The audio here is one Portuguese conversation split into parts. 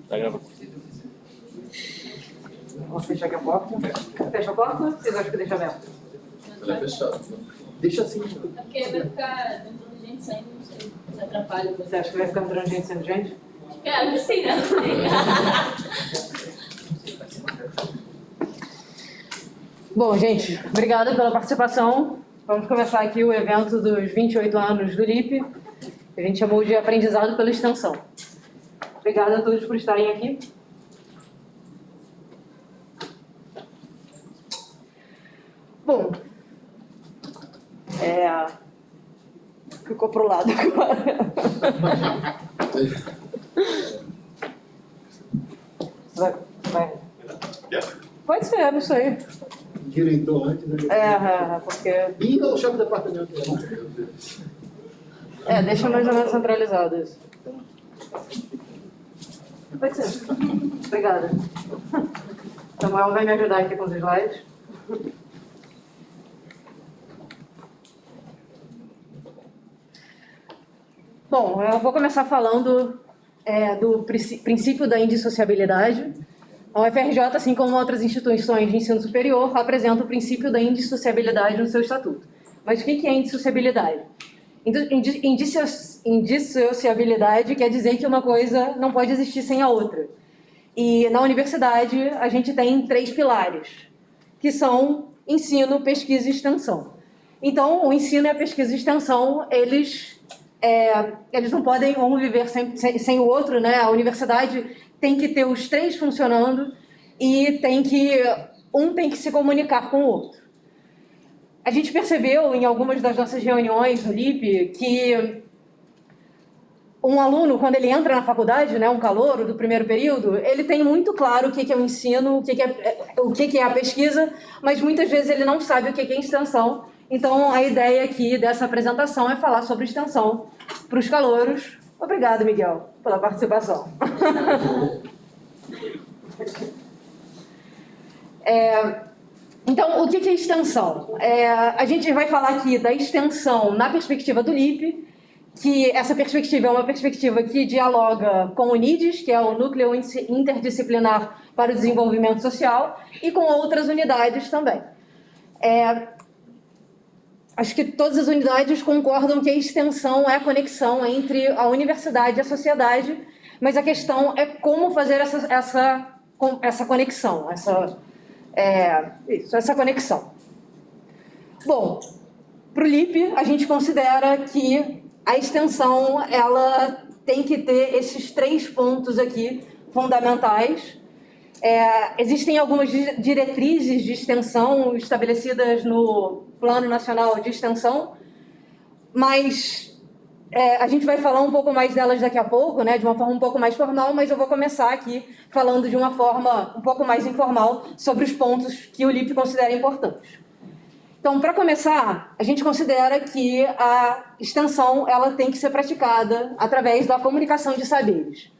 Tá gravando. Vou fechar aqui a porta. Fecha a porta ou vocês acham que deixa aberta? Ela é fechada. Deixa assim. É porque vai ficar entrando gente saindo, não sei, se atrapalha. Você acha que vai ficar entrando gente sendo gente? Quero que sim, né? Não sei. Bom, gente, obrigada pela participação. Vamos começar aqui o evento dos 28 anos do LIP, que a gente chamou de Aprendizado pela Extensão. Obrigada a todos por estarem aqui. Bom, ficou pro lado agora. Vai. Pode ser, não sei. Direitor antes, né? Porque... Ih, não, o chefe do departamento. deixa mais ou menos centralizado isso. Pode ser. Obrigada. Samuel vai me ajudar aqui com os slides. Bom, eu vou começar falando do princípio da indissociabilidade. A UFRJ, assim como outras instituições de ensino superior, apresenta o princípio da indissociabilidade no seu estatuto. Mas o que é indissociabilidade? Indissociabilidade quer dizer que uma coisa não pode existir sem a outra. E na universidade a gente tem 3 pilares, que são ensino, pesquisa e extensão. Então, o ensino e a pesquisa e extensão, eles não podem um viver sem o outro, né? A universidade tem que ter os 3 funcionando e um tem que se comunicar com o outro. A gente percebeu em algumas das nossas reuniões no LIP que um aluno, quando ele entra na faculdade, né, um calouro do primeiro período, ele tem muito claro o que é o ensino, o que é a pesquisa, mas muitas vezes ele não sabe o que é extensão. Então, a ideia aqui dessa apresentação é falar sobre extensão para os calouros. Obrigado, Miguel, pela participação. Então, o que é extensão? A gente vai falar aqui da extensão na perspectiva do LIP, que essa perspectiva é uma perspectiva que dialoga com o NIDES, que é o Núcleo Interdisciplinar para o Desenvolvimento Social, e com outras unidades também. Acho que todas as unidades concordam que a extensão é a conexão entre a universidade e a sociedade, mas a questão é como fazer essa conexão, essa conexão. Bom, para o LIP, a gente considera que a extensão ela tem que ter esses 3 pontos aqui fundamentais. Existem algumas diretrizes de extensão estabelecidas no Plano Nacional de Extensão, mas a gente vai falar um pouco mais delas daqui a pouco, né, de uma forma um pouco mais formal, mas eu vou começar aqui falando de uma forma um pouco mais informal sobre os pontos que o LIP considera importantes. Então, para começar, a gente considera que a extensão ela tem que ser praticada através da comunicação de saberes.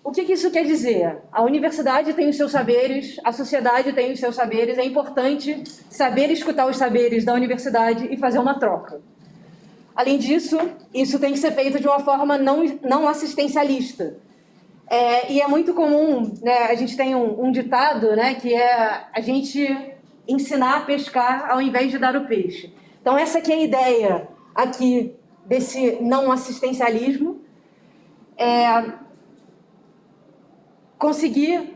O que isso quer dizer? A universidade tem os seus saberes, a sociedade tem os seus saberes, é importante saber escutar os saberes da universidade e fazer uma troca. Além disso, isso tem que ser feito de uma forma não assistencialista. E é muito comum, né, a gente tem um ditado, né, que é a gente ensinar a pescar ao invés de dar o peixe. Então, essa aqui é a ideia aqui desse não assistencialismo. Conseguir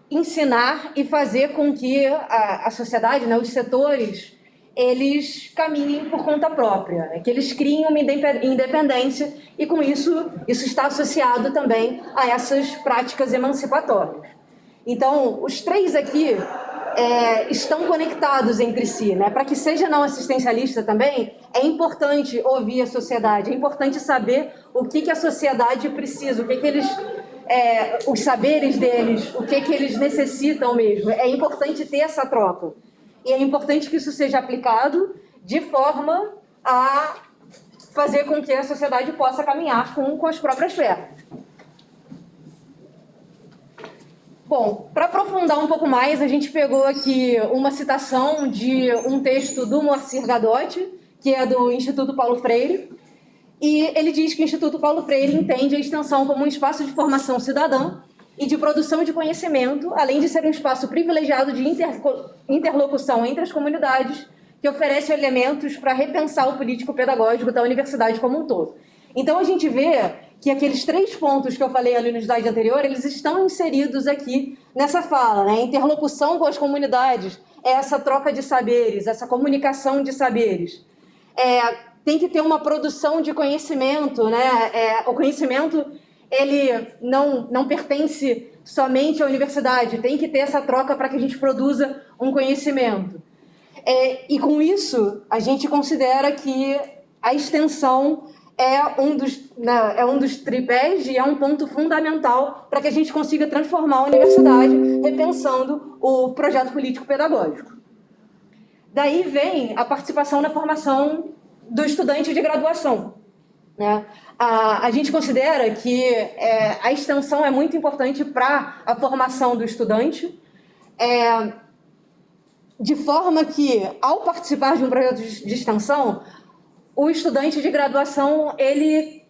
ensinar e fazer com que a sociedade, né, os setores, eles caminhem por conta própria, né, que eles criem uma independência e, com isso está associado também a essas práticas emancipatórias. Então, os 3 aqui estão conectados entre si, né? Para que seja não assistencialista também, é importante ouvir a sociedade, é importante saber o que a sociedade precisa, o que eles... os saberes deles, o que eles necessitam mesmo. É importante ter essa troca. E é importante que isso seja aplicado de forma a fazer com que a sociedade possa caminhar com as próprias pernas. Bom, para aprofundar um pouco mais, a gente pegou aqui uma citação de um texto do Moacir Gadotti, que é do Instituto Paulo Freire, e ele diz que o Instituto Paulo Freire entende a extensão como um espaço de formação cidadã e de produção de conhecimento, além de ser um espaço privilegiado de interlocução entre as comunidades, que oferece elementos para repensar o político-pedagógico da universidade como um todo. Então, a gente vê que aqueles 3 pontos que eu falei ali no slide anterior, eles estão inseridos aqui nessa fala, né? Interlocução com as comunidades, essa troca de saberes, essa comunicação de saberes. Tem que ter uma produção de conhecimento, né? O conhecimento, ele não pertence somente à universidade, tem que ter essa troca para que a gente produza um conhecimento. E com isso, a gente considera que a extensão é um dos tripés e é um ponto fundamental para que a gente consiga transformar a universidade repensando o projeto político-pedagógico. Daí vem a participação na formação do estudante de graduação, né? A gente considera que a extensão é muito importante para a formação do estudante, de forma que, ao participar de um projeto de extensão, o estudante de graduação, ele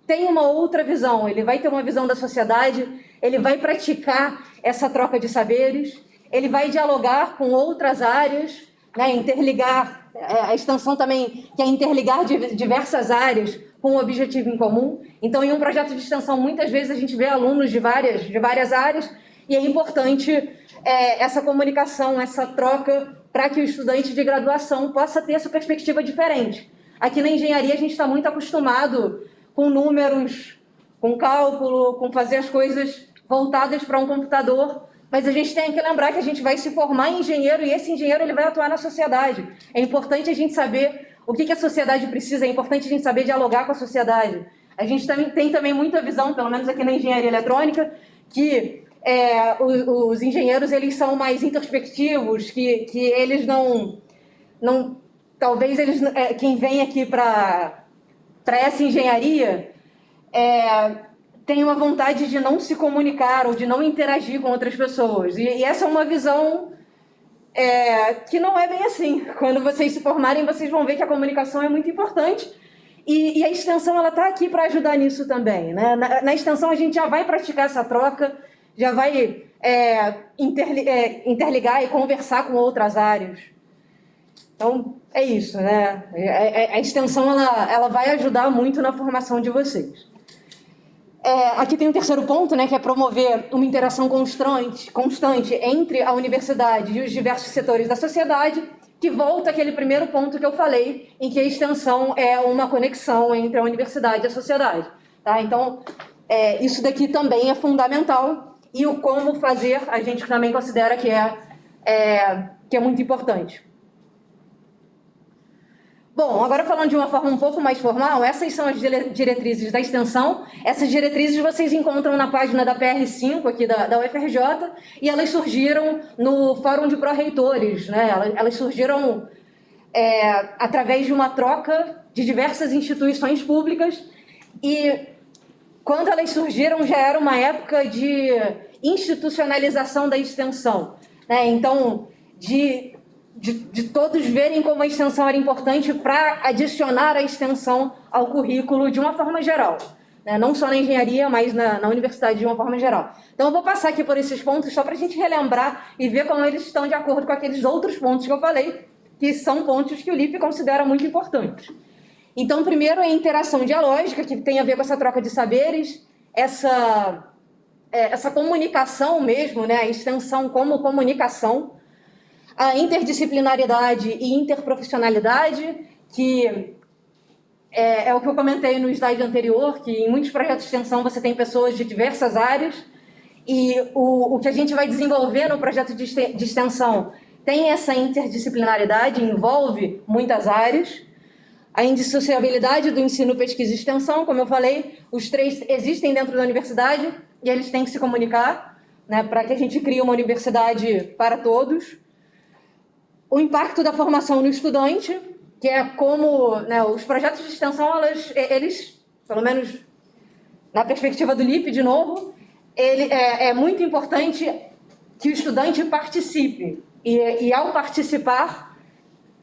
tem uma outra visão, ele vai ter uma visão da sociedade, ele vai praticar essa troca de saberes, ele vai dialogar com outras áreas, né, interligar, a extensão também quer interligar diversas áreas com um objetivo em comum. Então, em um projeto de extensão, muitas vezes a gente vê alunos de várias áreas, e é importante essa comunicação, essa troca, para que o estudante de graduação possa ter essa perspectiva diferente. Aqui na engenharia a gente está muito acostumado com números, com cálculo, com fazer as coisas voltadas para um computador, mas a gente tem que lembrar que a gente vai se formar em engenheiro e esse engenheiro ele vai atuar na sociedade. É importante a gente saber o que a sociedade precisa, é importante a gente saber dialogar com a sociedade. A gente tem também muita visão, pelo menos aqui na engenharia eletrônica, que os engenheiros eles são mais introspectivos, que eles não talvez eles, quem vem aqui para essa engenharia tem uma vontade de não se comunicar ou de não interagir com outras pessoas. E essa é uma visão que não é bem assim. Quando vocês se formarem, vocês vão ver que a comunicação é muito importante e a extensão ela está aqui para ajudar nisso também, né? Na extensão, a gente já vai praticar essa troca, já vai interligar e conversar com outras áreas. Então, é isso, né? A extensão ela vai ajudar muito na formação de vocês. Aqui tem um terceiro ponto, né, que é promover uma interação constante entre a universidade e os diversos setores da sociedade, que volta àquele primeiro ponto que eu falei, em que a extensão é uma conexão entre a universidade e a sociedade. Tá? Então, isso daqui também é fundamental, e o como fazer a gente também considera que é muito importante. Bom, agora falando de uma forma um pouco mais formal, essas são as diretrizes da extensão. Essas diretrizes vocês encontram na página da PR5 aqui da UFRJ, e elas surgiram no Fórum de Pró-Reitores, né? Elas surgiram através de uma troca de diversas instituições públicas, e quando elas surgiram já era uma época de institucionalização da extensão, né? Então, de todos verem como a extensão era importante para adicionar a extensão ao currículo de uma forma geral, né? Não só na engenharia, mas na universidade de uma forma geral. Então, eu vou passar aqui por esses pontos só para a gente relembrar e ver como eles estão de acordo com aqueles outros pontos que eu falei, que são pontos que o LIP considera muito importantes. Então, primeiro é a interação dialógica, que tem a ver com essa troca de saberes, essa comunicação mesmo, né? A extensão como comunicação, a interdisciplinaridade e interprofissionalidade, que é o que eu comentei no slide anterior, que em muitos projetos de extensão você tem pessoas de diversas áreas, e o que a gente vai desenvolver no projeto de extensão tem essa interdisciplinaridade, envolve muitas áreas. A indissociabilidade do ensino, pesquisa e extensão, como eu falei, os 3 existem dentro da universidade e eles têm que se comunicar, né, para que a gente crie uma universidade para todos. O impacto da formação no estudante, que é como, né, os projetos de extensão, eles, pelo menos na perspectiva do LIP, de novo, é muito importante que o estudante participe. E ao participar,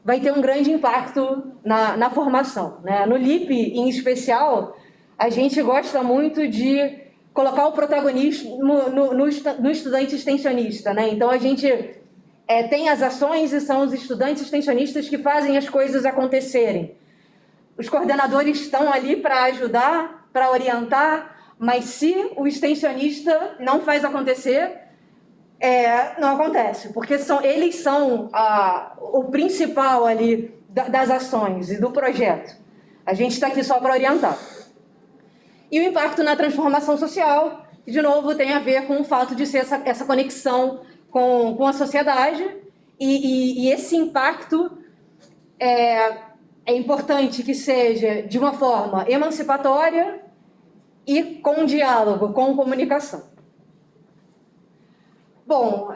vai ter um grande impacto na formação, né? No LIP, em especial, a gente gosta muito de colocar o protagonismo no estudante extensionista, né? Então, a gente tem as ações e são os estudantes extensionistas que fazem as coisas acontecerem. Os coordenadores estão ali para ajudar, para orientar, mas se o extensionista não faz acontecer, não acontece, porque eles são o principal ali das ações e do projeto. A gente está aqui só para orientar. E o impacto na transformação social, que, de novo, tem a ver com o fato de ser essa conexão com a sociedade, e esse impacto é importante que seja de uma forma emancipatória e com diálogo, com comunicação. Bom,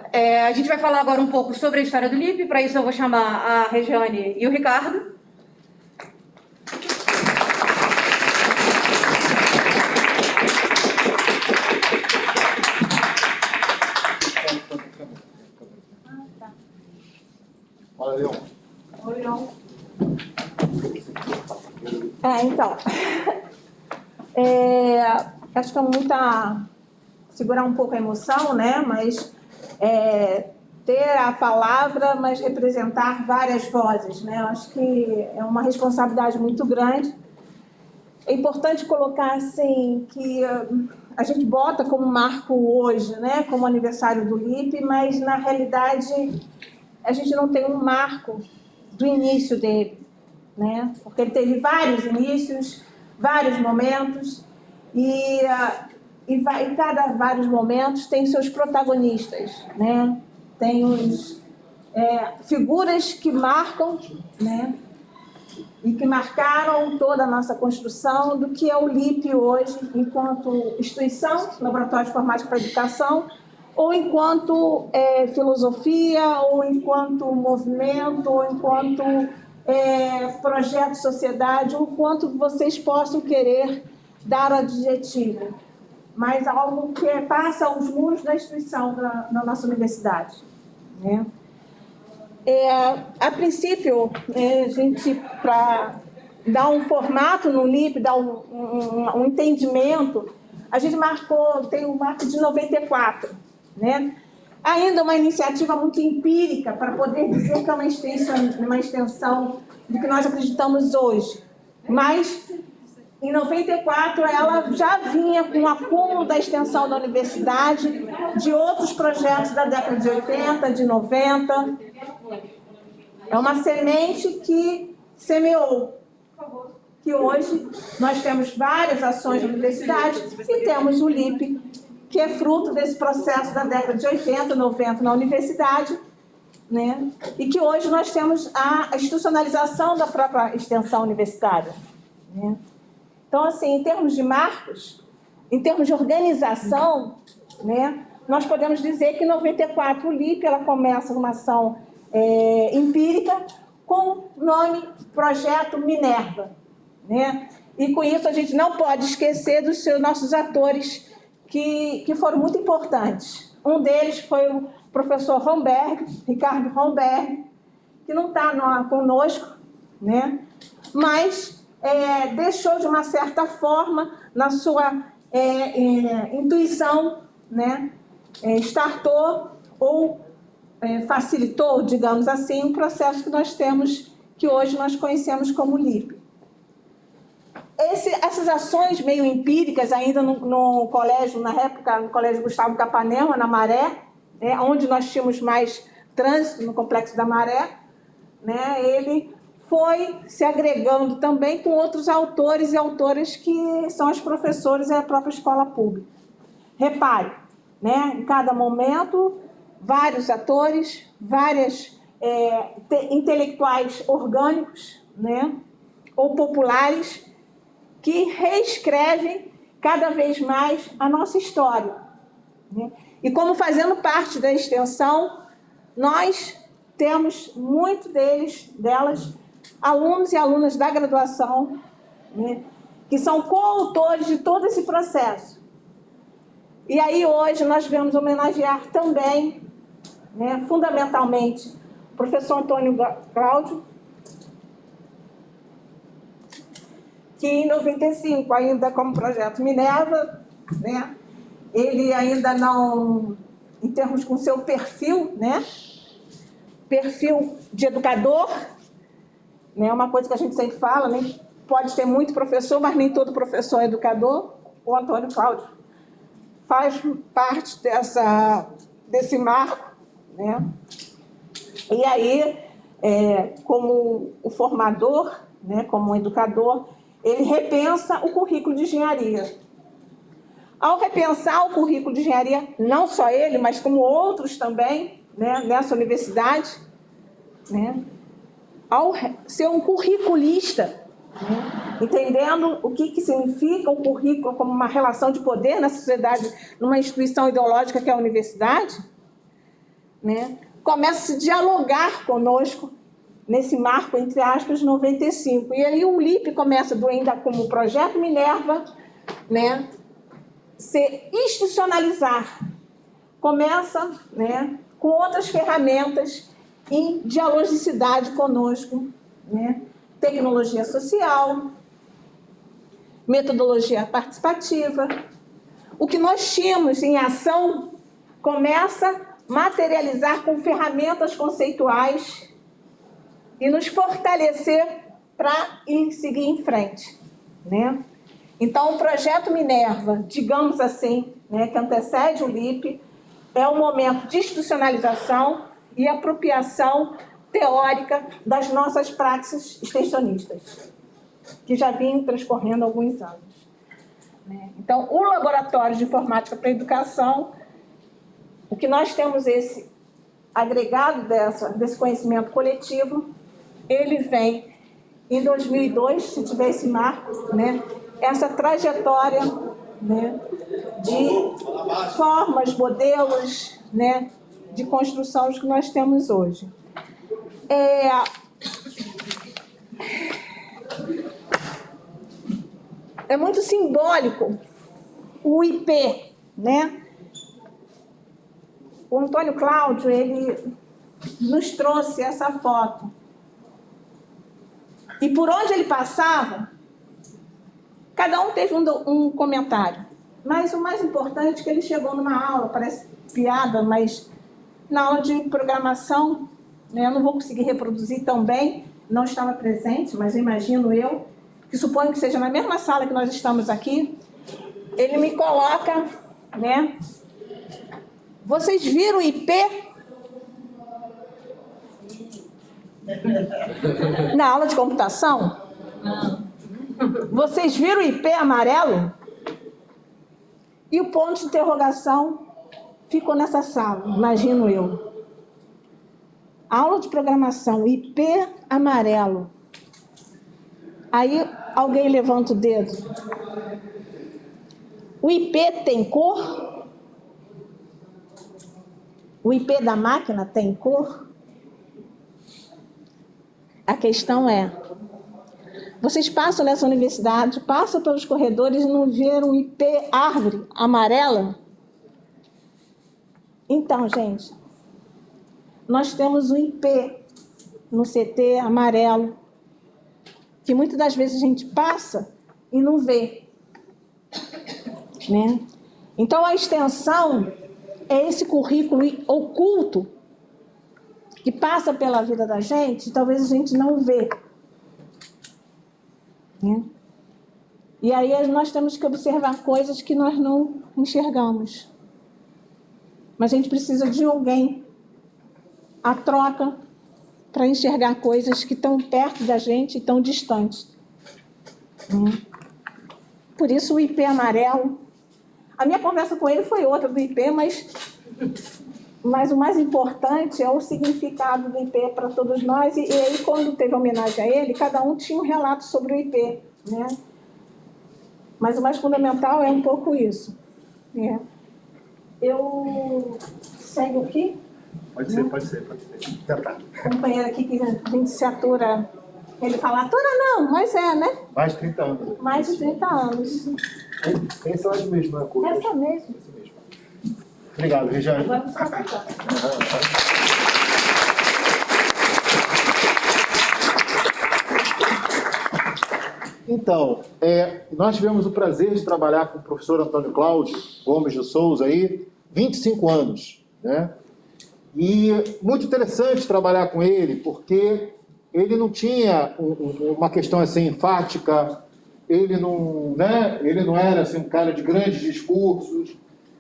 a gente vai falar agora um pouco sobre a história do LIP, para isso eu vou chamar a Regiane e o Ricardo. Fala, Leon. Oi, Leon. Então, acho que é muita... segurar um pouco a emoção, né? Mas ter a palavra, mas representar várias vozes, né? Eu acho que é uma responsabilidade muito grande. É importante colocar, assim, que a gente bota como marco hoje, né? Como aniversário do LIP, mas, na realidade, a gente não tem um marco do início dele, né? Porque ele teve vários inícios, vários momentos, e cada vários momentos tem seus protagonistas, né? Tem figuras que marcam, né? E que marcaram toda a nossa construção do que é o LIP hoje, enquanto instituição, Laboratório de Informática para a Educação, ou enquanto filosofia, ou enquanto movimento, ou enquanto projeto de sociedade, ou enquanto vocês possam querer dar adjetivo, mas algo que passa os muros da instituição da nossa universidade, né? A princípio, a gente, para dar um formato no LIP, dar um entendimento, a gente tem o marco de 94, né? Ainda uma iniciativa muito empírica para poder dizer que é uma extensão do que nós acreditamos hoje. Mas, em 94, ela já vinha com o acúmulo da extensão da universidade, de outros projetos da década de 80, de 90. É uma semente que semeou, que hoje nós temos várias ações da universidade e temos o LIP, que é fruto desse processo da década de 80, 90 na universidade, né? E que hoje nós temos a institucionalização da própria extensão universitária, né? Então, assim, em termos de marcos, em termos de organização, né, nós podemos dizer que em 94 o LIP ela começa uma ação empírica com o nome Projeto Minerva, né? E com isso a gente não pode esquecer dos nossos atores que foram muito importantes. Um deles foi o professor Romberg, Ricardo Romberg, que não está conosco, né? Mas deixou de uma certa forma, na sua intuição, né? Startou ou facilitou, digamos assim, um processo que nós temos, que hoje nós conhecemos como LIP. Essas ações meio empíricas, ainda no colégio, na época, no Colégio Gustavo Capanema, na Maré, né, onde nós tínhamos mais trânsito no Complexo da Maré, né, ele foi se agregando também com outros autores e autoras que são os professores e a própria escola pública. Repare, né, em cada momento, vários atores, várias intelectuais orgânicos, né, ou populares, que reescrevem cada vez mais a nossa história, né? E como fazendo parte da extensão, nós temos delas, alunos e alunas da graduação, né, que são coautores de todo esse processo. E aí hoje nós vamos homenagear também, né, fundamentalmente, o professor Antônio Cláudio, que em 95, ainda como Projeto Minerva, né, ele ainda não, em termos com seu perfil, né? Perfil de educador, né? Uma coisa que a gente sempre fala, né? Pode ter muito professor, mas nem todo professor é educador. O Antônio Cláudio faz parte desse marco, né? E aí, como o formador, né, como educador, ele repensa o currículo de engenharia. Ao repensar o currículo de engenharia, não só ele, mas como outros também, né, nessa universidade, né, ao ser um curriculista, né, entendendo o que significa o currículo como uma relação de poder na sociedade, numa instituição ideológica que é a universidade, né, começa a se dialogar conosco nesse marco, entre aspas, 95. E aí o LIP começa ainda como Projeto Minerva, né, se institucionalizar. Começa, né, com outras ferramentas em dialogicidade conosco, né, tecnologia social, metodologia participativa. O que nós tínhamos em ação começa a materializar com ferramentas conceituais e nos fortalecer para seguir em frente, né? Então, o Projeto Minerva, digamos assim, né, que antecede o LIP, é um momento de institucionalização e apropriação teórica das nossas práticas extensionistas, que já vinham transcorrendo há alguns anos, né? Então, o Laboratório de Informática para a Educação, o que nós temos esse agregado desse conhecimento coletivo, ele vem em 2002, se tiver esse marco, né, essa trajetória, né, de formas, modelos, né, de construção que nós temos hoje. É muito simbólico o IP, né? O Antônio Cláudio, ele nos trouxe essa foto. E por onde ele passava, cada um teve um comentário. Mas o mais importante é que ele chegou numa aula, parece piada, mas na aula de programação, né, eu não vou conseguir reproduzir tão bem, não estava presente, mas imagino eu, que suponho que seja na mesma sala que nós estamos aqui, ele me coloca, né? Vocês viram o IP? Na aula de computação? Não. Vocês viram o IP amarelo? E o ponto de interrogação ficou nessa sala, imagino eu. Aula de programação, IP amarelo. Aí alguém levanta o dedo. O IP tem cor? O IP da máquina tem cor? A questão é, vocês passam nessa universidade, passam pelos corredores e não viram o IP árvore amarela? Então, gente, nós temos o IP no CT amarelo, que muitas das vezes a gente passa e não vê, né? Então, a extensão é esse currículo oculto que passa pela vida da gente, talvez a gente não vê, né? E aí nós temos que observar coisas que nós não enxergamos. Mas a gente precisa de alguém, a troca, para enxergar coisas que estão perto da gente e tão distantes. Por isso o IP amarelo. A minha conversa com ele foi outra do IP, mas o mais importante é o significado do IP para todos nós. E aí, quando teve homenagem a ele, cada um tinha um relato sobre o IP, né? Mas o mais fundamental é um pouco isso, né? Eu segue aqui. Pode ser, pode ser. Tentar. Companheiro aqui que a gente se atura. Ele fala, atura não, mas é, né? Mais de 30 anos. Mais de 30 anos. Tem essa hoje mesmo, né? Essa mesmo. Essa mesmo. Obrigado, Regiane. Agora você vai ficar. Então, nós tivemos o prazer de trabalhar com o professor Antônio Cláudio Gomes de Souza aí, 25 anos, né? E muito interessante trabalhar com ele, porque ele não tinha uma questão assim enfática, ele não era assim, um cara de grandes discursos,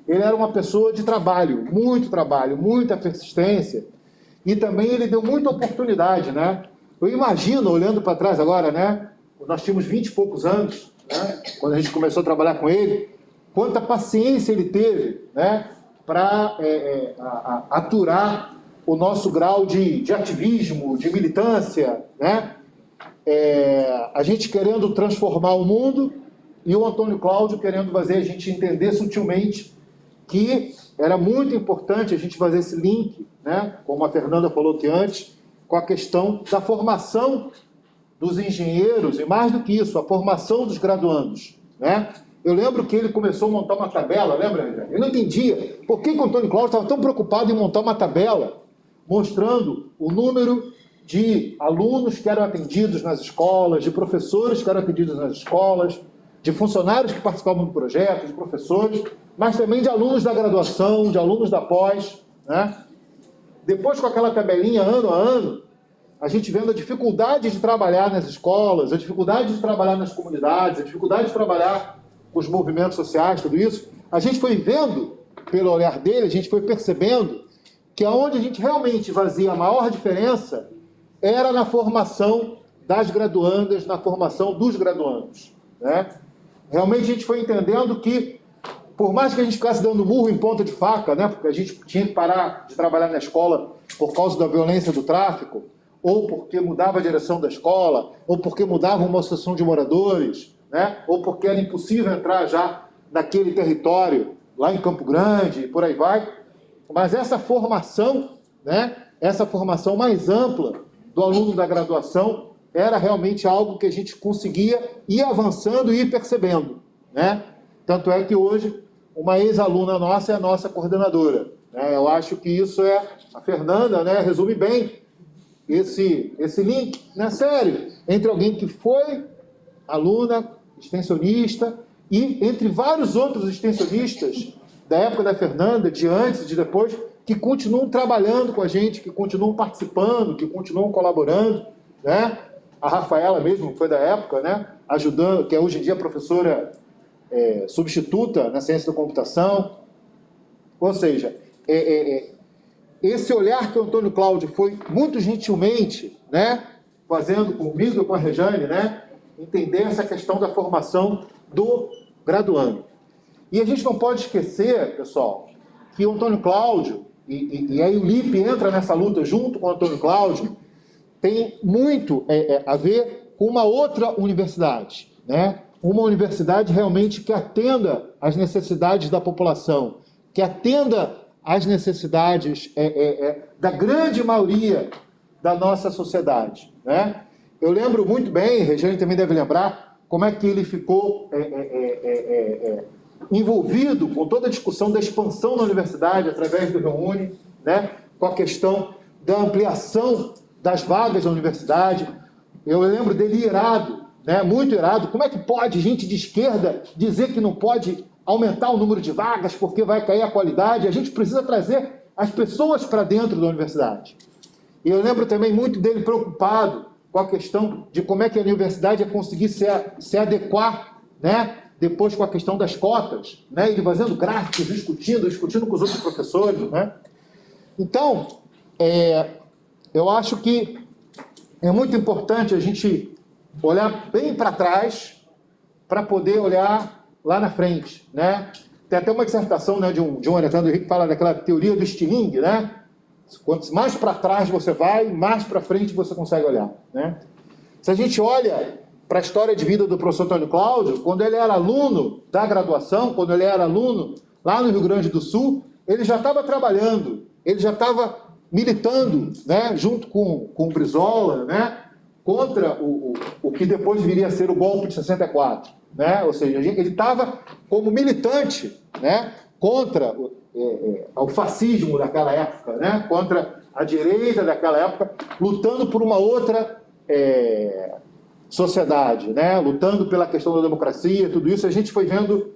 ele era uma pessoa de trabalho, muita persistência, e também ele deu muita oportunidade, né? Eu imagino, olhando para trás agora, né? Nós tínhamos 20 e poucos anos, né? Quando a gente começou a trabalhar com ele, quanta paciência ele teve, né? Para aturar o nosso grau de ativismo, de militância, né? A gente querendo transformar o mundo e o Antônio Cláudio querendo fazer a gente entender sutilmente que era muito importante a gente fazer esse link, né? Como a Fernanda falou aqui antes, com a questão da formação dos engenheiros e, mais do que isso, a formação dos graduandos, né? Eu lembro que ele começou a montar uma tabela, lembra, Rogério? Eu não entendia por que o Antônio Cláudio estava tão preocupado em montar uma tabela mostrando o número de alunos que eram atendidos nas escolas, de professores que eram atendidos nas escolas, de funcionários que participavam do projeto, de professores, mas também de alunos da graduação, de alunos da pós, né? Depois, com aquela tabelinha, ano a ano, a gente vendo a dificuldade de trabalhar nas escolas, a dificuldade de trabalhar nas comunidades, a dificuldade de trabalhar com os movimentos sociais, tudo isso, a gente foi vendo, pelo olhar dele, a gente foi percebendo que aonde a gente realmente fazia a maior diferença era na formação das graduandas, na formação dos graduandos, né? Realmente a gente foi entendendo que, por mais que a gente ficasse dando murro em ponta de faca, né? Porque a gente tinha que parar de trabalhar na escola por causa da violência do tráfico, ou porque mudava a direção da escola, ou porque mudava uma associação de moradores, né? Ou porque era impossível entrar já naquele território, lá em Campo Grande, e por aí vai. Mas essa formação, né? Essa formação mais ampla do aluno da graduação era realmente algo que a gente conseguia ir avançando e ir percebendo, né? Tanto é que hoje uma ex-aluna nossa é a nossa coordenadora, né? Eu acho que isso a Fernanda, né, resume bem esse link, né, sério, entre alguém que foi aluna, extensionista, e entre vários outros extensionistas da época da Fernanda, de antes e de depois, que continuam trabalhando com a gente, que continuam participando, que continuam colaborando, né? A Rafaela mesmo, que foi da época, né, ajudando, que é hoje em dia professora substituta na ciência da computação. Ou seja, esse olhar que o Antônio Cláudio foi muito gentilmente, né, fazendo comigo e com a Rejane, né, entender essa questão da formação do graduando. E a gente não pode esquecer, pessoal, que o Antônio Cláudio, e aí o LIP entra nessa luta junto com o Antônio Cláudio, tem muito a ver com uma outra universidade, né? Uma universidade realmente que atenda às necessidades da população, que atenda às necessidades da grande maioria da nossa sociedade, né? Eu lembro muito bem, Regiane também deve lembrar, como é que ele ficou envolvido com toda a discussão da expansão da universidade através do Reúne, né? Com a questão da ampliação das vagas da universidade. Eu lembro dele irado, né? Muito irado. Como é que pode gente de esquerda dizer que não pode aumentar o número de vagas porque vai cair a qualidade? A gente precisa trazer as pessoas para dentro da universidade. E eu lembro também muito dele preocupado com a questão de como é que a universidade ia conseguir se adequar, né? Depois com a questão das cotas, né? Ele fazendo gráficos, discutindo com os outros professores, né? Então, eu acho que é muito importante a gente olhar bem para trás para poder olhar lá na frente, né? Tem até uma dissertação, né, de um Alexandre Henrique que fala daquela teoria do estilingue, né? Quanto mais para trás você vai, mais para frente você consegue olhar, né? Se a gente olha para a história de vida do professor Antônio Cláudio, quando ele era aluno da graduação, quando ele era aluno lá no Rio Grande do Sul, ele já estava trabalhando, ele já estava militando, né, junto com o Brizola, né, contra o que depois viria a ser o golpe de 64. Né? Ou seja, ele estava como militante, né, contra o fascismo daquela época, né, contra a direita daquela época, lutando por uma outra sociedade, né, lutando pela questão da democracia, tudo isso. A gente foi vendo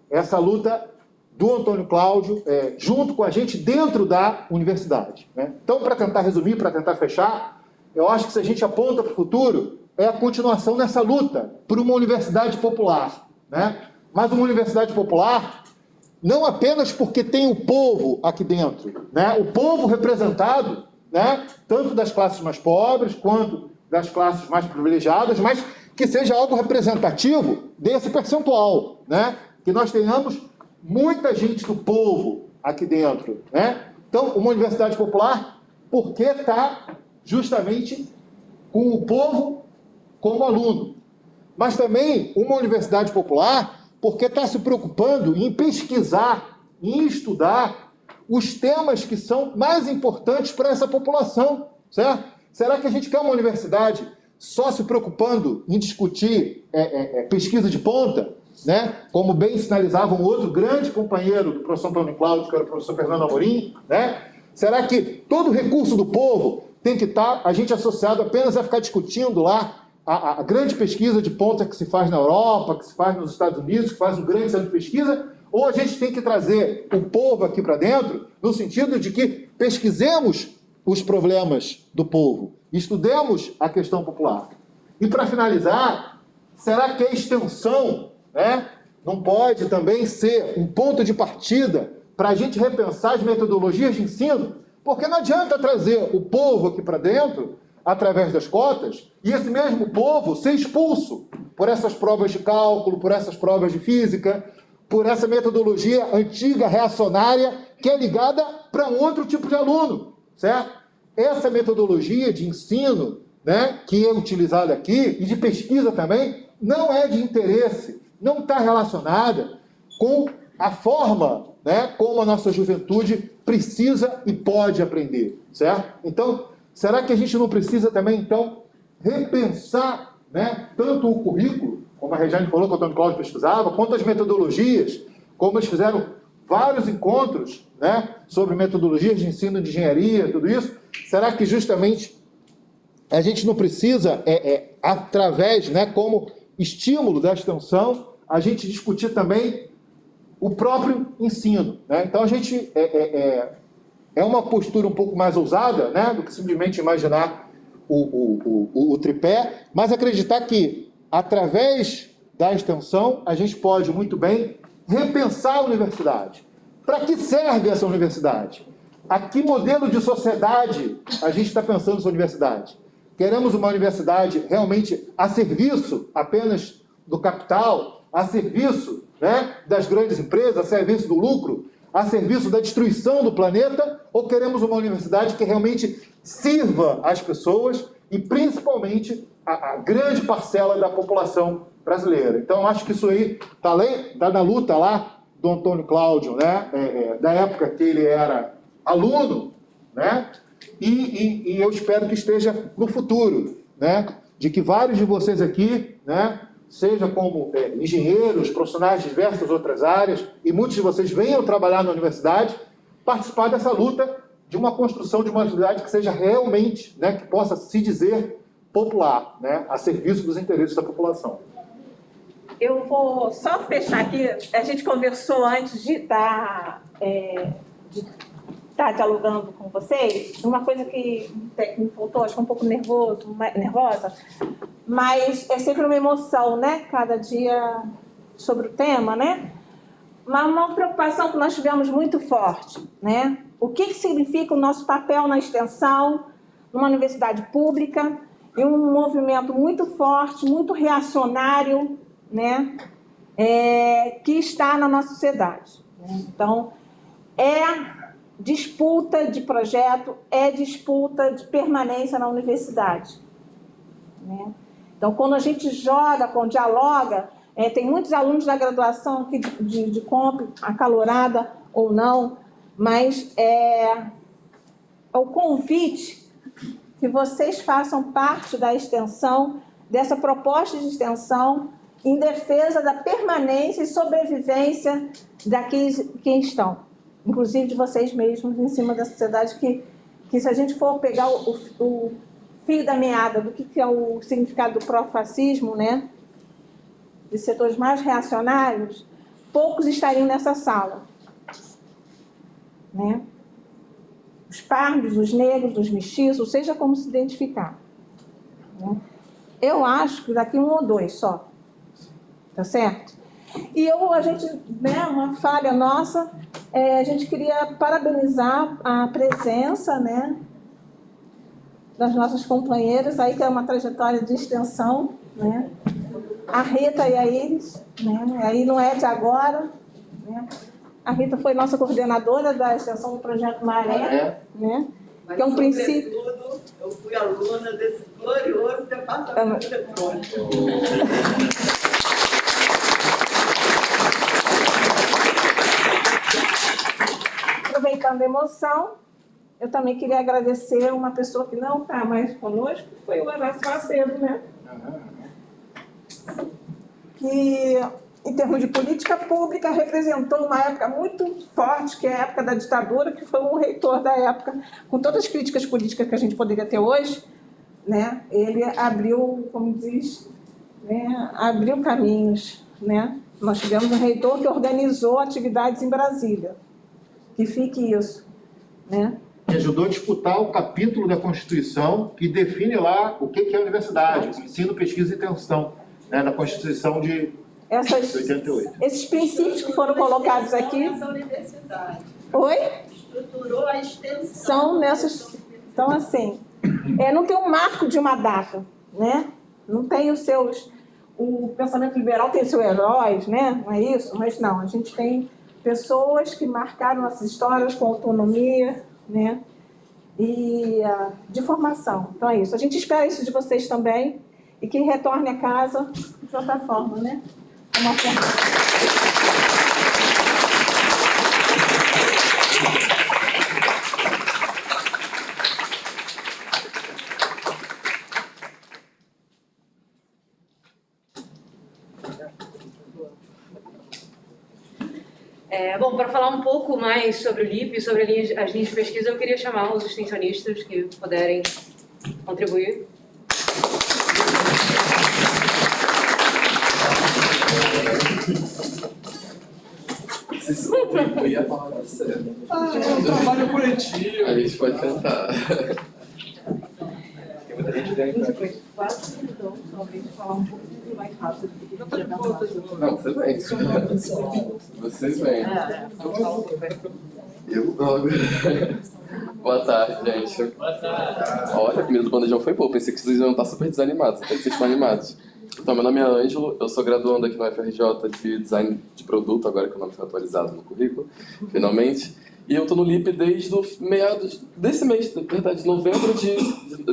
essa luta do Antônio Cláudio, junto com a gente, dentro da universidade, né? Então, para tentar resumir, para tentar fechar, eu acho que se a gente aponta para o futuro, é a continuação nessa luta por uma universidade popular, né? Mas uma universidade popular, não apenas porque tem o povo aqui dentro, né? O povo representado, né? Tanto das classes mais pobres quanto das classes mais privilegiadas, mas que seja algo representativo desse percentual, né? Que nós tenhamos muita gente do povo aqui dentro, né? Então, uma universidade popular, porque está justamente com o povo como aluno. Mas também uma universidade popular, porque está se preocupando em pesquisar, em estudar os temas que são mais importantes para essa população, certo? Será que a gente quer uma universidade só se preocupando em discutir pesquisa de ponta, né? Como bem sinalizava um outro grande companheiro do professor Antônio Cláudio, que era o professor Fernando Amorim, né? Será que todo recurso do povo tem que estar a gente associado apenas a ficar discutindo lá a grande pesquisa de ponta que se faz na Europa, que se faz nos Estados Unidos, que faz um grande centro de pesquisa, ou a gente tem que trazer o povo aqui para dentro, no sentido de que pesquisemos os problemas do povo, estudemos a questão popular. E para finalizar, será que a extensão, né, não pode também ser um ponto de partida para a gente repensar as metodologias de ensino? Porque não adianta trazer o povo aqui para dentro, através das cotas, e esse mesmo povo ser expulso por essas provas de cálculo, por essas provas de física, por essa metodologia antiga, reacionária, que é ligada para um outro tipo de aluno, certo? Essa metodologia de ensino, né, que é utilizada aqui, e de pesquisa também, não é de interesse, não está relacionada com a forma, né, como a nossa juventude precisa e pode aprender, certo? Então, será que a gente não precisa também, então, repensar, né, tanto o currículo, como a Regiane falou, que o Antônio Cláudio pesquisava, quanto as metodologias, como eles fizeram vários encontros, né, sobre metodologias de ensino de engenharia, tudo isso? Será que justamente a gente não precisa, através, né, como estímulo da extensão, a gente discutir também o próprio ensino, né? Então, a gente é uma postura um pouco mais ousada, né, do que simplesmente imaginar o tripé, mas acreditar que, através da extensão, a gente pode muito bem repensar a universidade. Para que serve essa universidade? A que modelo de sociedade a gente está pensando nessa universidade? Queremos uma universidade realmente a serviço apenas do capital, a serviço, né, das grandes empresas, a serviço do lucro, a serviço da destruição do planeta, ou queremos uma universidade que realmente sirva às pessoas e principalmente a grande parcela da população brasileira? Então, acho que isso aí está na luta lá do Antônio Cláudio, né, da época que ele era aluno, né, e eu espero que esteja no futuro, né, de que vários de vocês aqui, né, seja como engenheiros, profissionais de diversas outras áreas, e muitos de vocês venham trabalhar na universidade, participar dessa luta de uma construção de uma universidade que seja realmente, né, que possa se dizer popular, né, a serviço dos interesses da população. Eu vou só fechar aqui, a gente conversou antes de estar dialogando com vocês, uma coisa que me faltou, acho que um pouco nervosa, mas é sempre uma emoção, né? Cada dia sobre o tema, né? Mas uma preocupação que nós tivemos muito forte, né? O que significa o nosso papel na extensão, numa universidade pública, e um movimento muito forte, muito reacionário, né? Que está na nossa sociedade. Então, disputa de projeto, disputa de permanência na universidade, né? Então, quando a gente dialoga, tem muitos alunos da graduação que de comp, acalorada ou não, mas o convite que vocês façam parte da extensão, dessa proposta de extensão, em defesa da permanência e sobrevivência daqueles que estão, inclusive de vocês mesmos, em cima da sociedade, que se a gente for pegar o fio da meada do que é o significado do pró-fascismo, né, de setores mais reacionários, poucos estariam nessa sala, né? Os pardos, os negros, os mestiços, seja como se identificar, né? Eu acho que daqui 1 ou 2 só, tá certo? E a gente, né, uma falha nossa, a gente queria parabenizar a presença, né, das nossas companheiras, aí que é uma trajetória de extensão, né? A Rita e a Iris, né? Aí não é de agora, né? A Rita foi nossa coordenadora da extensão do Projeto Maré, né? Mas, Que é um princípio. sobretudo, eu fui aluna desse glorioso departamento eletrônico. Aproveitando a emoção, eu também queria agradecer uma pessoa que não está mais conosco, que foi o Horácio Macedo, né? Que, em termos de política pública, representou uma época muito forte, que é a época da ditadura, que foi um reitor da época, com todas as críticas políticas que a gente poderia ter hoje, né? Ele abriu, como diz, né? Abriu caminhos, né? Nós tivemos um reitor que organizou atividades em Brasília, que fique isso, né? Que ajudou a disputar o capítulo da Constituição que define lá o que é a universidade, ensino, pesquisa e extensão, né, da Constituição de 88. Esses princípios que foram colocados aqui. Essa universidade Oi? estruturou a extensão. São nessas. Então, assim, não tem um marco de uma data, né? Não tem os seus. O pensamento liberal tem seus heróis, né? Não é isso? Mas não, a gente tem pessoas que marcaram nossas histórias com autonomia, né? E de formação. Então é isso. A gente espera isso de vocês também e que retorne a casa de outra forma, né? Uma forma. Bom, para falar um pouco mais sobre o LIP e sobre as linhas de pesquisa, eu queria chamar os extensionistas que puderem contribuir. Eu ia falar você. É um trabalho coletivo. A gente pode tentar. Tem muita gente dentro. Não, você vem. Vocês vêm. Eu logo. Boa tarde, gente. Boa tarde. Olha, a comida do bandejão foi boa. Pensei que vocês iam estar super desanimados. Até que vocês estão animados. Então, meu nome é Ângelo, eu sou graduando aqui no UFRJ de Design de Produto, agora que o nome foi atualizado no currículo, finalmente. E eu estou no LIP desde meados desse mês, na verdade, novembro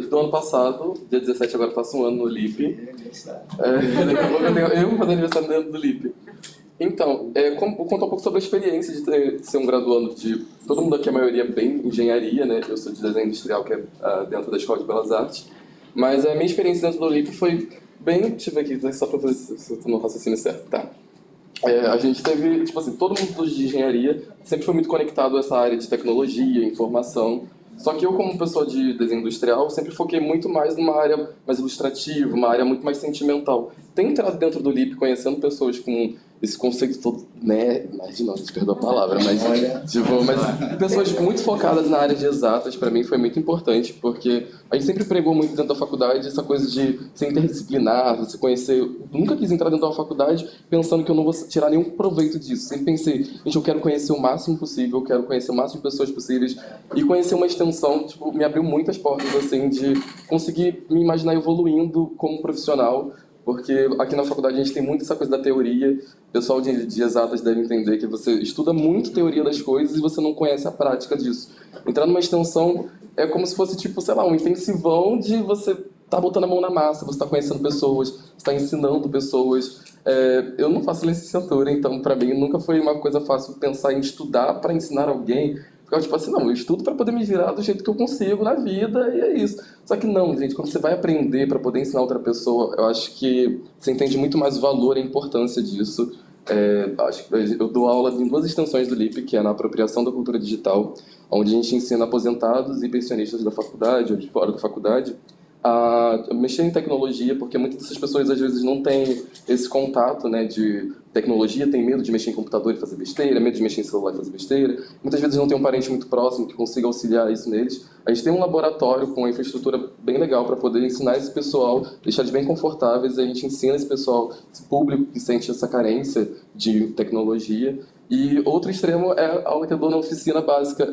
do ano passado, dia 17 agora faço um ano no LIP. Daqui a pouco eu vou fazer aniversário dentro do LIP. Então, vou contar um pouco sobre a experiência de ser um graduando de... Todo mundo aqui, a maioria, bem engenharia, né? Eu sou de design industrial, que é dentro da Escola de Belas Artes. Mas a minha experiência dentro do LIP foi bem... Deixa eu ver aqui, só para ver se eu estou no raciocínio certo. Tá. A gente teve, tipo assim, todo mundo de engenharia sempre foi muito conectado a essa área de tecnologia, informação. Só que eu, como pessoa de desenho industrial, sempre foquei muito mais numa área mais ilustrativa, uma área muito mais sentimental. Tenho entrado dentro do LIP conhecendo pessoas com esse conceito todo, né, imagina, perdoa a palavra, mas, tipo, mas pessoas muito focadas na área de exatas, para mim foi muito importante, porque a gente sempre pregou muito dentro da faculdade essa coisa de ser interdisciplinar, você conhecer... Eu nunca quis entrar dentro da faculdade pensando que eu não vou tirar nenhum proveito disso. Sempre pensei, gente, eu quero conhecer o máximo possível, eu quero conhecer o máximo de pessoas possíveis, e conhecer uma extensão, tipo, me abriu muitas portas, assim, de conseguir me imaginar evoluindo como profissional, porque aqui na faculdade a gente tem muito essa coisa da teoria. O pessoal de exatas deve entender que você estuda muito teoria das coisas e você não conhece a prática disso. Entrar numa extensão é como se fosse, tipo, sei lá, um intensivão de você tá botando a mão na massa, você tá conhecendo pessoas, você tá ensinando pessoas. Eu não faço licenciatura, então para mim nunca foi uma coisa fácil pensar em estudar para ensinar alguém. Ficava tipo assim, não, eu estudo para poder me virar do jeito que eu consigo na vida e é isso. Só que não, gente, quando você vai aprender para poder ensinar outra pessoa, eu acho que você entende muito mais o valor e a importância disso. Acho que eu dou aula em 2 extensões do LIP, que é na apropriação da cultura digital, onde a gente ensina aposentados e pensionistas da faculdade ou de fora da faculdade a mexer em tecnologia, porque muitas dessas pessoas às vezes não têm esse contato, né, de tecnologia, tem medo de mexer em computador e fazer besteira, medo de mexer em celular e fazer besteira. Muitas vezes não tem um parente muito próximo que consiga auxiliar isso neles. A gente tem um laboratório com uma infraestrutura bem legal para poder ensinar esse pessoal, deixar eles bem confortáveis. A gente ensina esse pessoal, esse público que sente essa carência de tecnologia. E outro extremo é a aula que eu dou na oficina básica,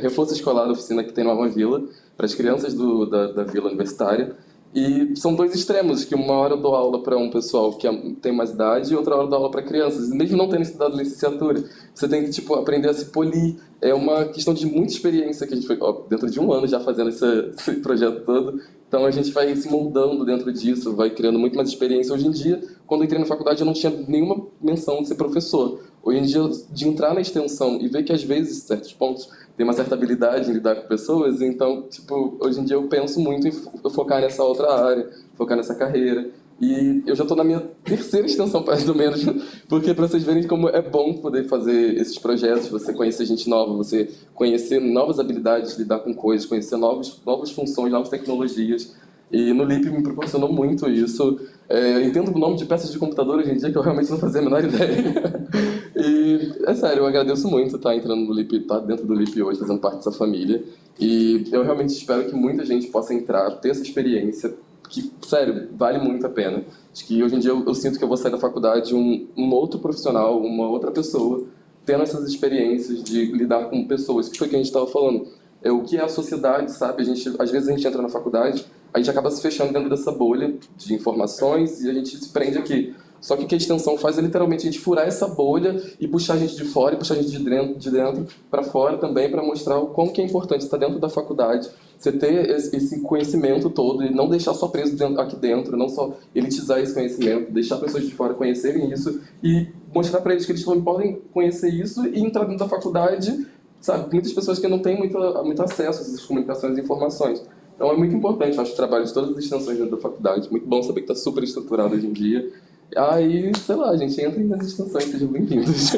reforço escolar da oficina que tem numa vila, para as crianças da vila universitária. E são dois extremos, que uma hora eu dou aula para um pessoal que tem mais idade e outra hora eu dou aula para crianças. E mesmo não tendo estudado licenciatura, você tem que tipo, aprender a se polir. É uma questão de muita experiência que a gente foi, dentro de um ano já fazendo esse projeto todo. Então a gente vai se moldando dentro disso, vai criando muito mais experiência. Hoje em dia, quando eu entrei na faculdade, eu não tinha nenhuma menção de ser professor. Hoje em dia, de entrar na extensão e ver que às vezes, em certos pontos, tem uma certa habilidade em lidar com pessoas, então, tipo, hoje em dia eu penso muito em focar nessa outra área, focar nessa carreira. E eu já estou na minha terceira extensão, mais ou menos, porque para vocês verem como é bom poder fazer esses projetos, você conhecer gente nova, você conhecer novas habilidades, lidar com coisas, conhecer novas funções, novas tecnologias. E no LIP me proporcionou muito isso. Eu entendo o nome de peças de computador hoje em dia que eu realmente não fazia a menor ideia. E é sério, eu agradeço muito estar entrando no LIP, estar dentro do LIP hoje, fazendo parte dessa família. E eu realmente espero que muita gente possa entrar, ter essa experiência, que, sério, vale muito a pena. Acho que hoje em dia eu sinto que eu vou sair da faculdade um outro profissional, uma outra pessoa, tendo essas experiências de lidar com pessoas, que foi o que a gente estava falando. O que é a sociedade, sabe? Às vezes a gente entra na faculdade, a gente acaba se fechando dentro dessa bolha de informações e a gente se prende aqui. Só que o que a extensão faz é literalmente a gente furar essa bolha e puxar a gente de fora e puxar a gente de dentro para fora também, para mostrar o como que é importante estar dentro da faculdade, você ter esse conhecimento todo e não deixar só preso aqui dentro, não só elitizar esse conhecimento, deixar pessoas de fora conhecerem isso e mostrar para eles que eles também podem conhecer isso e entrar dentro da faculdade, sabe? Muitas pessoas que não têm muito acesso a essas comunicações e informações. Então é muito importante, eu acho, o trabalho de todas as extensões dentro da faculdade. Muito bom saber que está super estruturado hoje em dia. Aí, sei lá, gente, entrem nas extensões, sejam bem-vindos.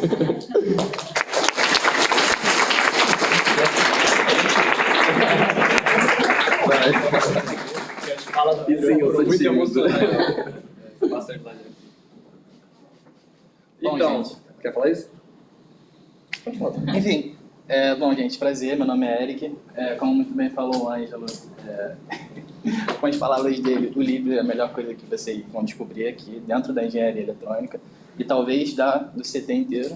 E sim, eu sou muito tímido. emocionante. Bastante lá, gente. Bom, Então, gente. quer falar isso? Enfim, bom, gente, prazer, meu nome é Eric. Como muito bem falou o Ângelo, com as palavras dele, o livro é a melhor coisa que vocês vão descobrir aqui dentro da engenharia eletrônica e talvez do CT inteiro.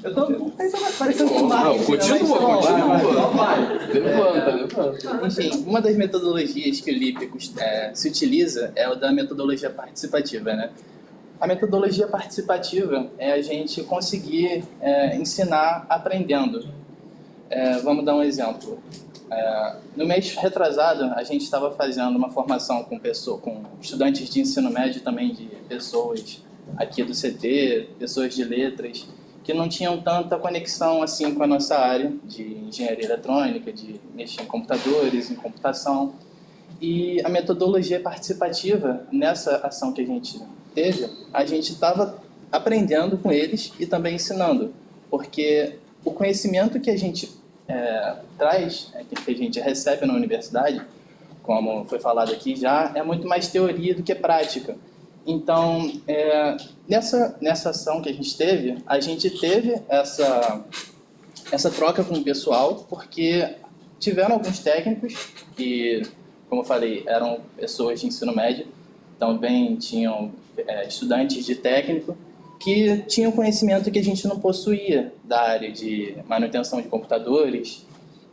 Eu tô parecendo com Não, continua. Levanta. Enfim, uma das metodologias que o LIP se utiliza é a da metodologia participativa, né? A metodologia participativa é a gente conseguir ensinar aprendendo. Vamos dar um exemplo. No mês retrasado, a gente estava fazendo uma formação com estudantes de ensino médio, também de pessoas aqui do CT, pessoas de letras, que não tinham tanta conexão assim com a nossa área de engenharia eletrônica, de mexer em computadores, em computação. E a metodologia participativa, nessa ação que a gente teve, a gente estava aprendendo com eles e também ensinando, porque o conhecimento que a gente traz, que a gente recebe na universidade, como foi falado aqui já, é muito mais teoria do que prática. Então, nessa ação que a gente teve essa troca com o pessoal, porque tiveram alguns técnicos que, como eu falei, eram pessoas de ensino médio, também tinham estudantes de técnico, que tinham conhecimento que a gente não possuía da área de manutenção de computadores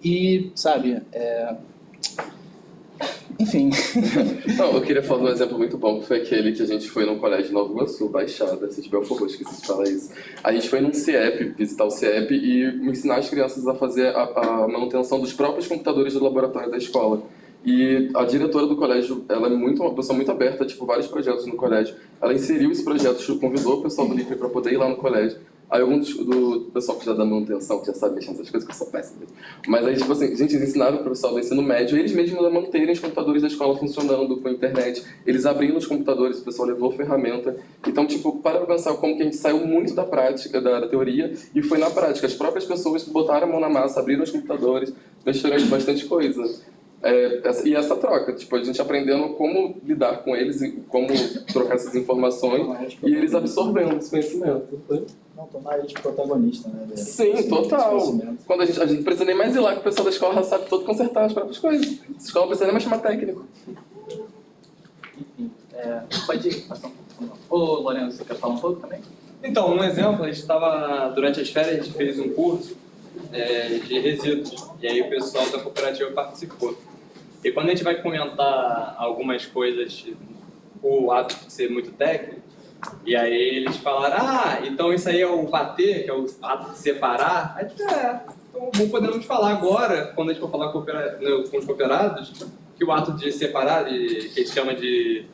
e, sabe, enfim. Não, eu queria falar de um exemplo muito bom, que foi aquele que a gente foi num colégio de Nova Iguaçu, Baixada, se tiver o favor, esqueci de falar isso. A gente foi num CIEP, visitar o CIEP e ensinar as crianças a fazer a manutenção dos próprios computadores do laboratório da escola. E a diretora do colégio, ela é uma pessoa muito aberta, tipo, vários projetos no colégio. Ela inseriu esse projeto, convidou o pessoal do LIP para poder ir lá no colégio. Aí alguns do pessoal que já dá manutenção, que já sabe mexer nessas coisas, que eu sou péssimo. Mas aí, tipo assim, gente, eles ensinaram para o pessoal do ensino médio, eles mesmos a manterem os computadores da escola funcionando com a internet. Eles abriram os computadores, o pessoal levou ferramenta. Então, tipo, para pensar como que a gente saiu muito da prática, da teoria, e foi na prática. As próprias pessoas que botaram a mão na massa, abriram os computadores, mexeram em bastante coisa. E essa troca, tipo, a gente aprendendo como lidar com eles e como trocar essas informações e eles absorvendo esse conhecimento. Não, tomar eles de protagonista, né? Sim, total. Quando a gente não precisa nem mais ir lá, que o pessoal da escola já sabe todo consertar as próprias coisas. A escola não precisa nem mais chamar técnico. Enfim, pode ir. Ô, Lourenço, você quer falar um pouco também? Então, um exemplo, a gente estava, durante as férias, a gente fez um curso de resíduos. E aí o pessoal da cooperativa participou. E quando a gente vai comentar algumas coisas, o ato de ser muito técnico, e aí eles falaram, então isso aí é o bater, que é o ato de separar. A gente, então podemos falar agora, quando a gente for falar com os cooperados, que o ato de separar, que a gente chama de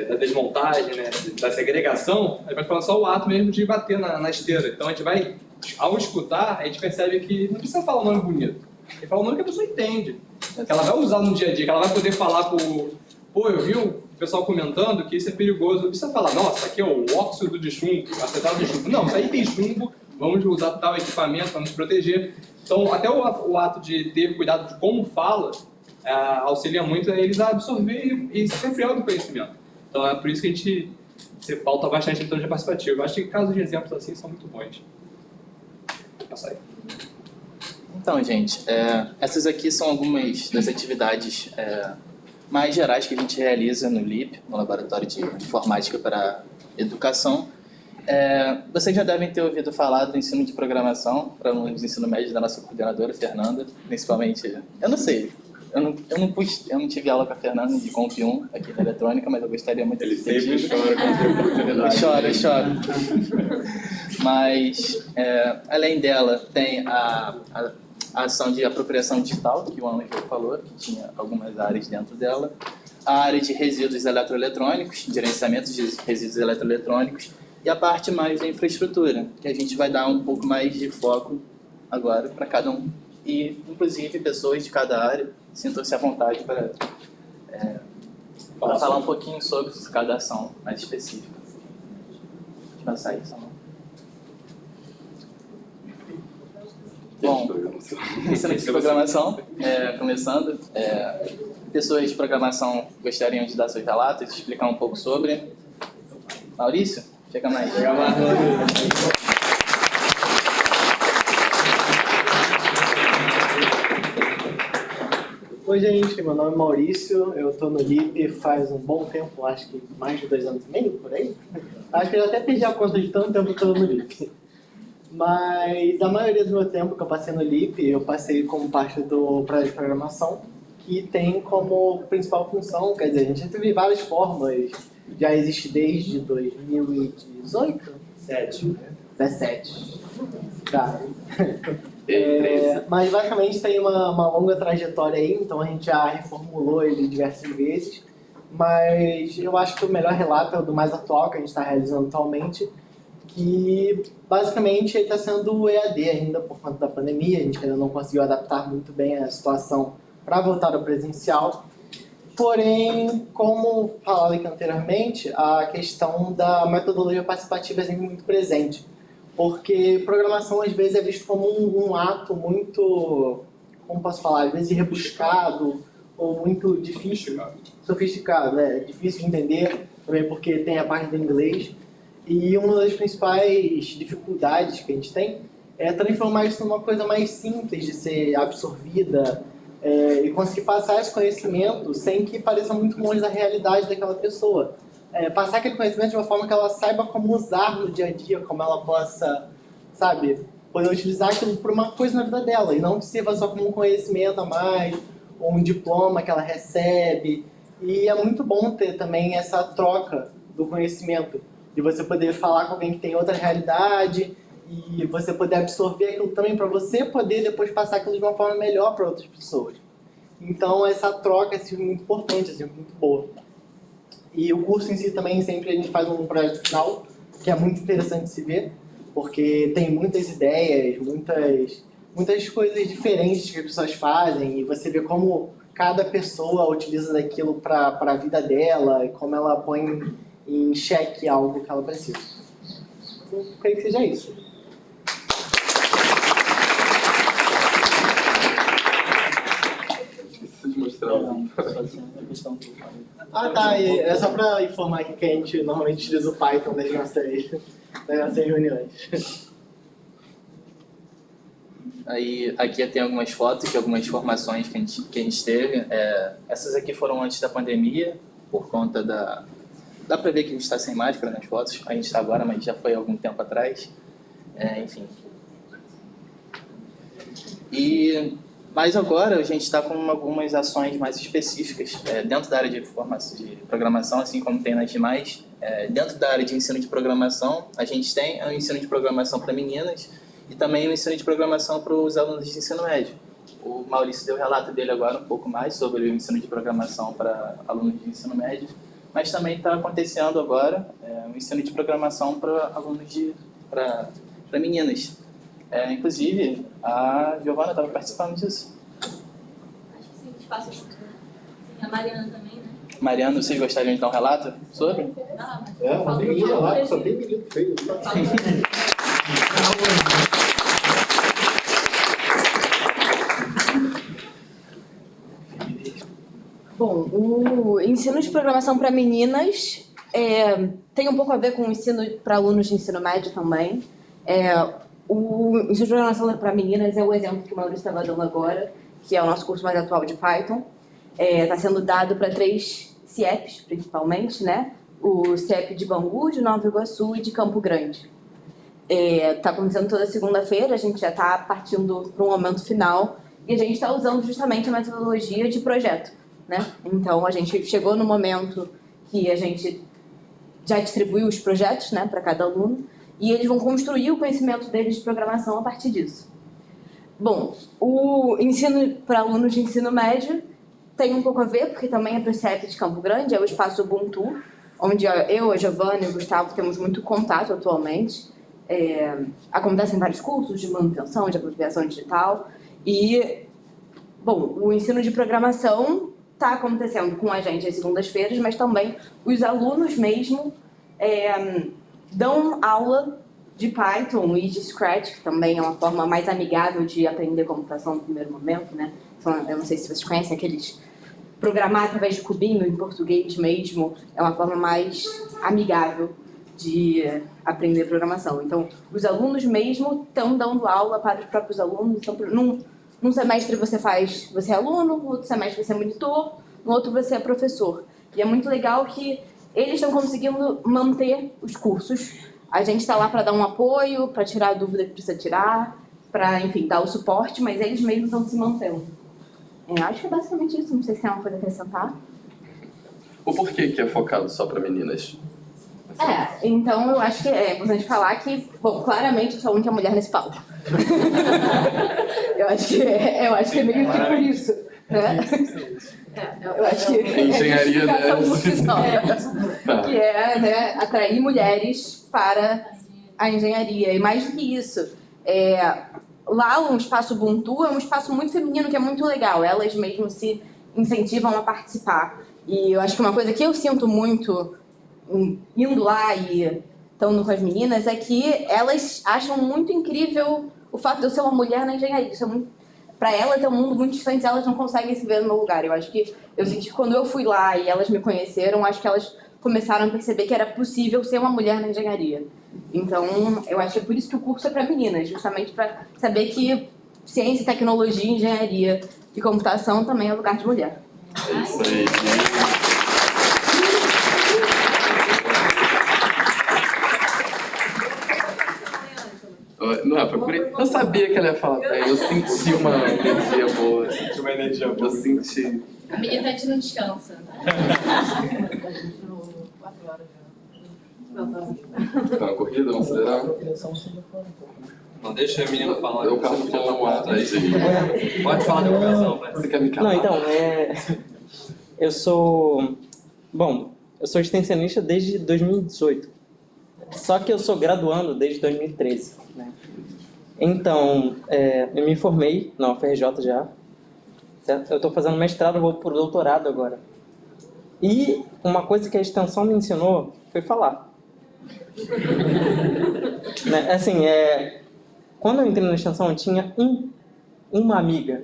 da desmontagem, né, da segregação, a gente vai falar só o ato mesmo de bater na esteira. Então a gente vai, ao escutar, a gente percebe que não precisa falar um nome bonito. Ele fala o nome que a pessoa entende, que ela vai usar no dia a dia, que ela vai poder falar eu vi o pessoal comentando que isso é perigoso. Não precisa falar, nossa, aqui é o óxido de chumbo, acetato de chumbo. Não, isso aí tem chumbo, vamos usar tal equipamento para nos proteger. Então, até o ato de ter cuidado de como fala, auxilia muito a eles a absorver e se apropriar do conhecimento. Então, é por isso que a gente se pauta bastante em metodologia participativa. Eu acho que casos de exemplos assim são muito bons. Vou passar aí. Então, gente, essas aqui são algumas das atividades mais gerais que a gente realiza no LIP, no Laboratório de Informática para Educação. Vocês já devem ter ouvido falar do ensino de programação para alunos de ensino médio da nossa coordenadora, Fernanda, principalmente. Eu não sei, eu não tive aula com a Fernanda de Comp 1 aqui na eletrônica, mas eu gostaria muito de ter tido. Ele sempre chora quando tem oportunidade. Eu choro. Mas, além dela, tem a ação de apropriação digital, que o Ângelo falou, que tinha algumas áreas dentro dela. A área de resíduos eletroeletrônicos, gerenciamento de resíduos eletroeletrônicos. E a parte mais da infraestrutura, que a gente vai dar um pouco mais de foco agora para cada um. E, inclusive, pessoas de cada área sintam-se à vontade para falar um pouquinho sobre cada ação mais específica. Deixa eu passar isso. Bom, ensino de programação, começando. Pessoas de programação gostariam de dar seus relatos, explicar um pouco sobre. Maurício, chega mais. Oi, gente, meu nome é Maurício, eu estou no LIP faz um bom tempo, acho que mais de 2 anos e meio, por aí. Acho que eu até perdi a conta de tanto tempo que eu estou no LIP. Mas a maioria do meu tempo que eu passei no LIP, eu passei como parte do projeto de programação, que tem como principal função, quer dizer, a gente teve várias formas, já existe desde 2018? 17. Tá. Mas basicamente tem uma longa trajetória aí, então a gente já reformulou ele diversas vezes, mas eu acho que o melhor relato é o do mais atual, que a gente está realizando atualmente, que basicamente ele está sendo EAD ainda por conta da pandemia, a gente ainda não conseguiu adaptar muito bem a situação para voltar ao presencial. Porém, como falei anteriormente, a questão da metodologia participativa é sempre muito presente, porque programação às vezes é visto como um ato muito, como posso falar, às vezes rebuscado ou muito difícil, sofisticado, difícil de entender, também porque tem a parte do inglês. E uma das principais dificuldades que a gente tem é transformar isso numa coisa mais simples de ser absorvida e conseguir passar esse conhecimento sem que pareça muito longe da realidade daquela pessoa. Passar aquele conhecimento de uma forma que ela saiba como usar no dia a dia, como ela possa, sabe, poder utilizar aquilo por uma coisa na vida dela e não que sirva só como um conhecimento a mais ou um diploma que ela recebe. E é muito bom ter também essa troca do conhecimento, de você poder falar com alguém que tem outra realidade e você poder absorver aquilo também para você poder depois passar aquilo de uma forma melhor para outras pessoas. Então essa troca é sempre muito importante, é sempre muito boa. E o curso em si também sempre a gente faz um projeto final, que é muito interessante de se ver, porque tem muitas ideias, muitas coisas diferentes que as pessoas fazem e você vê como cada pessoa utiliza daquilo para a vida dela e como ela põe em xeque algo que ela precisa. Então, eu creio que seja isso. Ah, tá. E é só para informar aqui que a gente normalmente utiliza o Python nas nossas reuniões. Aí, aqui tem algumas fotos e algumas informações que a gente teve. Essas aqui foram antes da pandemia, por conta da... Dá para ver que a gente está sem máscara nas fotos. A gente está agora, mas já foi há algum tempo atrás. Enfim. Mas agora a gente está com algumas ações mais específicas dentro da área de programação, assim como tem nas demais. Dentro da área de ensino de programação, a gente tem o ensino de programação para meninas e também o ensino de programação para os alunos de ensino médio. O Maurício deu o relato dele agora um pouco mais sobre o ensino de programação para alunos de ensino médio, mas também está acontecendo agora o ensino de programação para alunos para meninas. Inclusive, a Giovana estava participando disso. Acho que sim, a gente passa junto, né? Sim, a Mariana também, né? Mariana, vocês gostariam de dar um relato sobre? Ah, mas Uma menina lá, só tem menino feio. Bom, o ensino de programação para meninas tem um pouco a ver com o ensino para alunos de ensino médio também. O ensino de programação para meninas é o exemplo que o Maurício estava dando agora, que é o nosso curso mais atual de Python. Está sendo dado para 3 CIEPs, principalmente, né? O CIEP de Bangu, de Nova Iguaçu e de Campo Grande. Está acontecendo toda segunda-feira, a gente já está partindo para um momento final e a gente está usando justamente a metodologia de projeto, né? Então, a gente chegou no momento que a gente já distribuiu os projetos, né, para cada aluno e eles vão construir o conhecimento deles de programação a partir disso. Bom, o ensino para alunos de ensino médio tem um pouco a ver, porque também é para o CIEP de Campo Grande, é o espaço Ubuntu, onde eu, a Giovana e o Gustavo temos muito contato atualmente. Acontecem vários cursos de manutenção, de apropriação digital e, bom, o ensino de programação está acontecendo com a gente às segundas-feiras, mas também os alunos mesmo dão aula de Python e de Scratch, que também é uma forma mais amigável de aprender computação no primeiro momento, né? Eu não sei se vocês conhecem aqueles programar através de cubinho em português mesmo, é uma forma mais amigável de aprender programação. Então, os alunos mesmo estão dando aula para os próprios alunos. Então, num semestre você é aluno, no outro semestre você é monitor, no outro você é professor. E é muito legal que eles estão conseguindo manter os cursos. A gente está lá para dar um apoio, para tirar a dúvida que precisa tirar, para, enfim, dar o suporte, mas eles mesmos estão se mantendo. Acho que é basicamente isso, não sei se tem uma coisa a acrescentar. O porquê que é focado só para meninas? Então eu acho que é importante falar que, bom, claramente eu sou a única mulher nesse palco. eu acho que é meio que por isso, né? Eu acho que engenharia que é, né, atrair mulheres para a engenharia. E mais do que isso, lá o espaço Ubuntu é um espaço muito feminino, que é muito legal. Elas mesmo se incentivam a participar. E eu acho que uma coisa que eu sinto muito indo lá e estando com as meninas é que elas acham muito incrível o fato de eu ser uma mulher na engenharia. Isso é muito, para elas é um mundo muito distante, elas não conseguem se ver no meu lugar. Eu acho que eu senti que quando eu fui lá e elas me conheceram, acho que elas começaram a perceber que era possível ser uma mulher na engenharia. Então, eu acho que é por isso que o curso é para meninas, justamente para saber que ciência, tecnologia, engenharia e computação também é lugar de mulher. É isso aí. Não, eu sabia que ela ia falar bem, eu senti uma energia boa. Eu senti. A militante não descansa. Tá na corrida, vamos acelerar? Não, deixa a menina falar. Eu carro que não atrás aí. Pode falar da educação, vai. Você quer me calar? Não, então, eu sou extensionista desde 2018. Só que eu sou graduando desde 2013, né? Então, eu me formei na UFRJ já, certo? Eu estou fazendo mestrado, vou para o doutorado agora. E uma coisa que a extensão me ensinou foi falar. Né? Assim, quando eu entrei na extensão, eu tinha uma amiga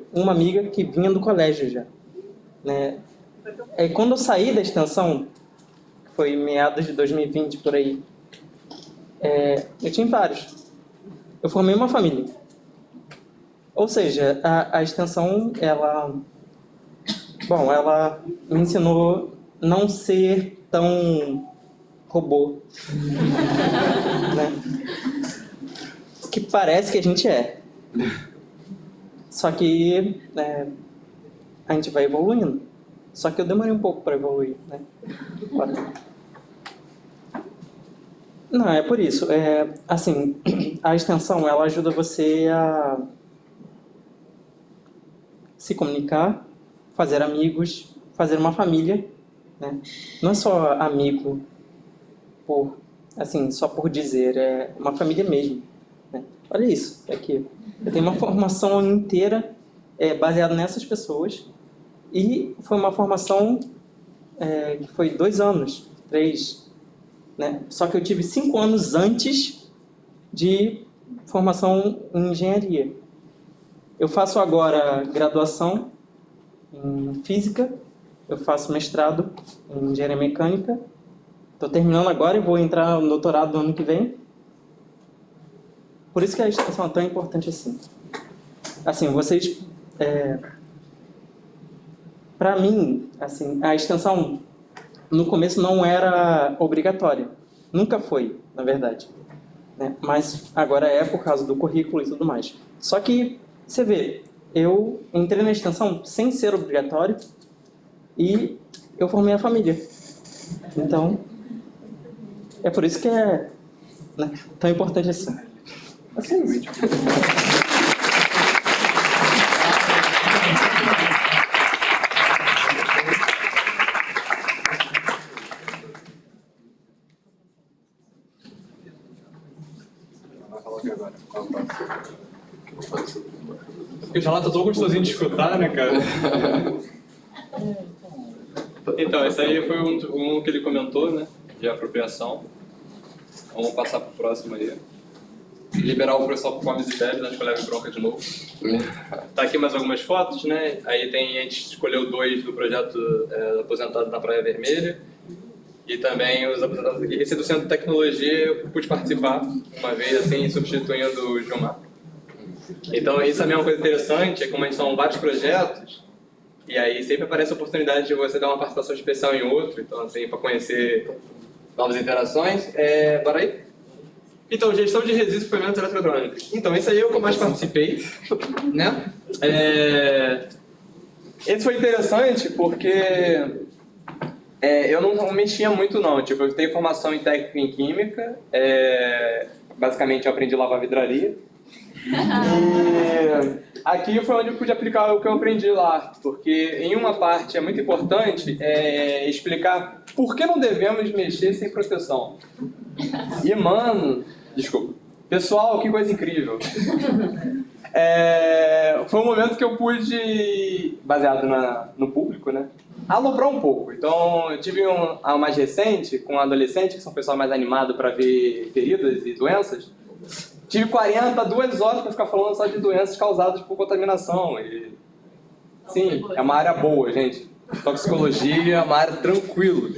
que vinha do colégio já. né? Quando eu saí da extensão, que foi em meados de 2020, por aí, eu tinha vários. Eu formei uma família. Ou seja, a extensão, ela me ensinou não ser tão robô, né? Que parece que a gente é. Só que a gente vai evoluindo. Só que eu demorei um pouco para evoluir, né? Não, é por isso. Assim, a extensão, ela ajuda você a se comunicar, fazer amigos, fazer uma família, né? Não é só amigo só por dizer, é uma família mesmo, né? Olha isso, aqui. Eu tenho uma formação inteira baseada nessas pessoas e foi uma formação que foi 2 anos, 3, né? Só que eu tive 5 anos antes de formação em engenharia. Eu faço agora graduação em física, eu faço mestrado em engenharia mecânica, estou terminando agora e vou entrar no doutorado no ano que vem. Por isso que a extensão é tão importante assim. Assim, vocês... para mim, assim, a extensão no começo não era obrigatória. Nunca foi, na verdade, né? Mas agora é por causa do currículo e tudo mais. Só que, você vê, eu entrei na extensão sem ser obrigatório e eu formei a família. Então, é por isso que é, né, tão importante assim. Assim, isso. O relato é tão gostosinho de escutar, né, cara? Então, esse aí foi um que ele comentou, né? De apropriação. Vamos passar para o próximo aí. Liberar o pessoal com fomes e febre, antes que eu leve bronca de novo. Tá aqui mais algumas fotos, né? Aí a gente escolheu 2 do projeto Aposentado na Praia Vermelha. E também os aposentados aqui. Esse do Centro de Tecnologia eu pude participar uma vez, assim, substituindo o Gilmar. Então, isso também é uma coisa interessante, é como a gente são vários projetos, e aí sempre aparece a oportunidade de você dar uma participação especial em outro, então, assim, para conhecer novas interações. Bora aí? Então, gestão de resíduos e equipamentos eletroeletrônicos. Então, esse aí é o que eu mais participei, né? Esse foi interessante porque eu não mexia muito, não. Tipo, eu tenho formação em técnica em química, basicamente eu aprendi a lavar vidraria. E aqui foi onde eu pude aplicar o que eu aprendi lá, porque em uma parte é muito importante explicar por que não devemos mexer sem proteção. E, mano, desculpa. Pessoal, que coisa incrível. Foi um momento que eu pude, baseado no público, né, aloprar um pouco. Então, eu tive a mais recente, com adolescente, que são pessoal mais animado para ver feridas e doenças. Tive 42 horas para ficar falando só de doenças causadas por contaminação. E, sim, é uma área boa, gente. Toxicologia é uma área tranquila.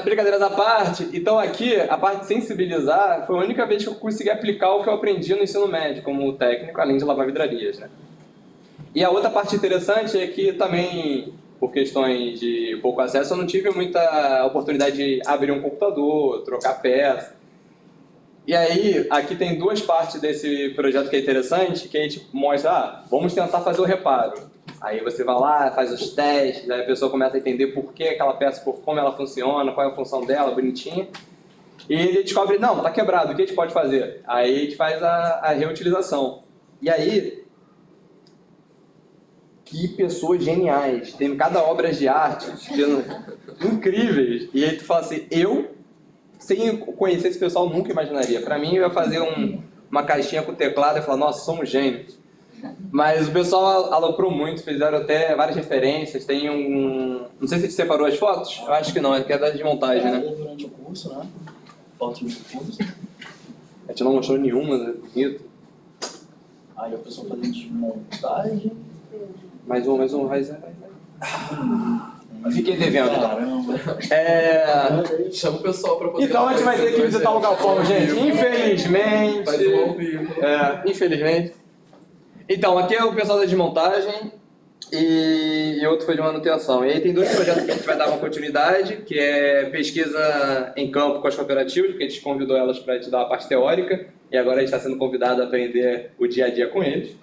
Brincadeiras à parte, então aqui, a parte de sensibilizar foi a única vez que eu consegui aplicar o que eu aprendi no ensino médio como técnico, além de lavar vidrarias, né? E a outra parte interessante é que também, por questões de pouco acesso, eu não tive muita oportunidade de abrir um computador, trocar peça. E aí, aqui tem 2 partes desse projeto que é interessante, que a gente mostra, vamos tentar fazer o reparo. Aí você vai lá, faz os testes, aí a pessoa começa a entender por que aquela peça, como ela funciona, qual é a função dela, bonitinha. E ele descobre, não, tá quebrado, o que a gente pode fazer? Aí a gente faz a reutilização. E aí, que pessoas geniais, tem cada obra de arte incríveis. E aí tu fala assim, sem conhecer esse pessoal, nunca imaginaria. Para mim, eu ia fazer uma caixinha com teclado e falar, nossa, somos gênios. Mas o pessoal aloprou muito, fizeram até várias referências. Tem não sei se você separou as fotos? Eu acho que não, é que é da desmontagem, né? Durante o curso, né? Fotos do curso. A gente não mostrou nenhuma, né? Bonito. Aí o pessoal fazendo desmontagem. Mais um, vai. Fiquei devendo, Chama o pessoal pra poder... Então a gente vai ter que visitar o galpão, gente. Infelizmente. Faz um ao vivo. Infelizmente. Então, aqui é o pessoal da desmontagem e outro foi de manutenção. E aí tem 2 projetos que a gente vai dar uma continuidade, que é pesquisa em campo com as cooperativas, porque a gente convidou elas para te dar a parte teórica, e agora a gente está sendo convidado a aprender o dia a dia com eles.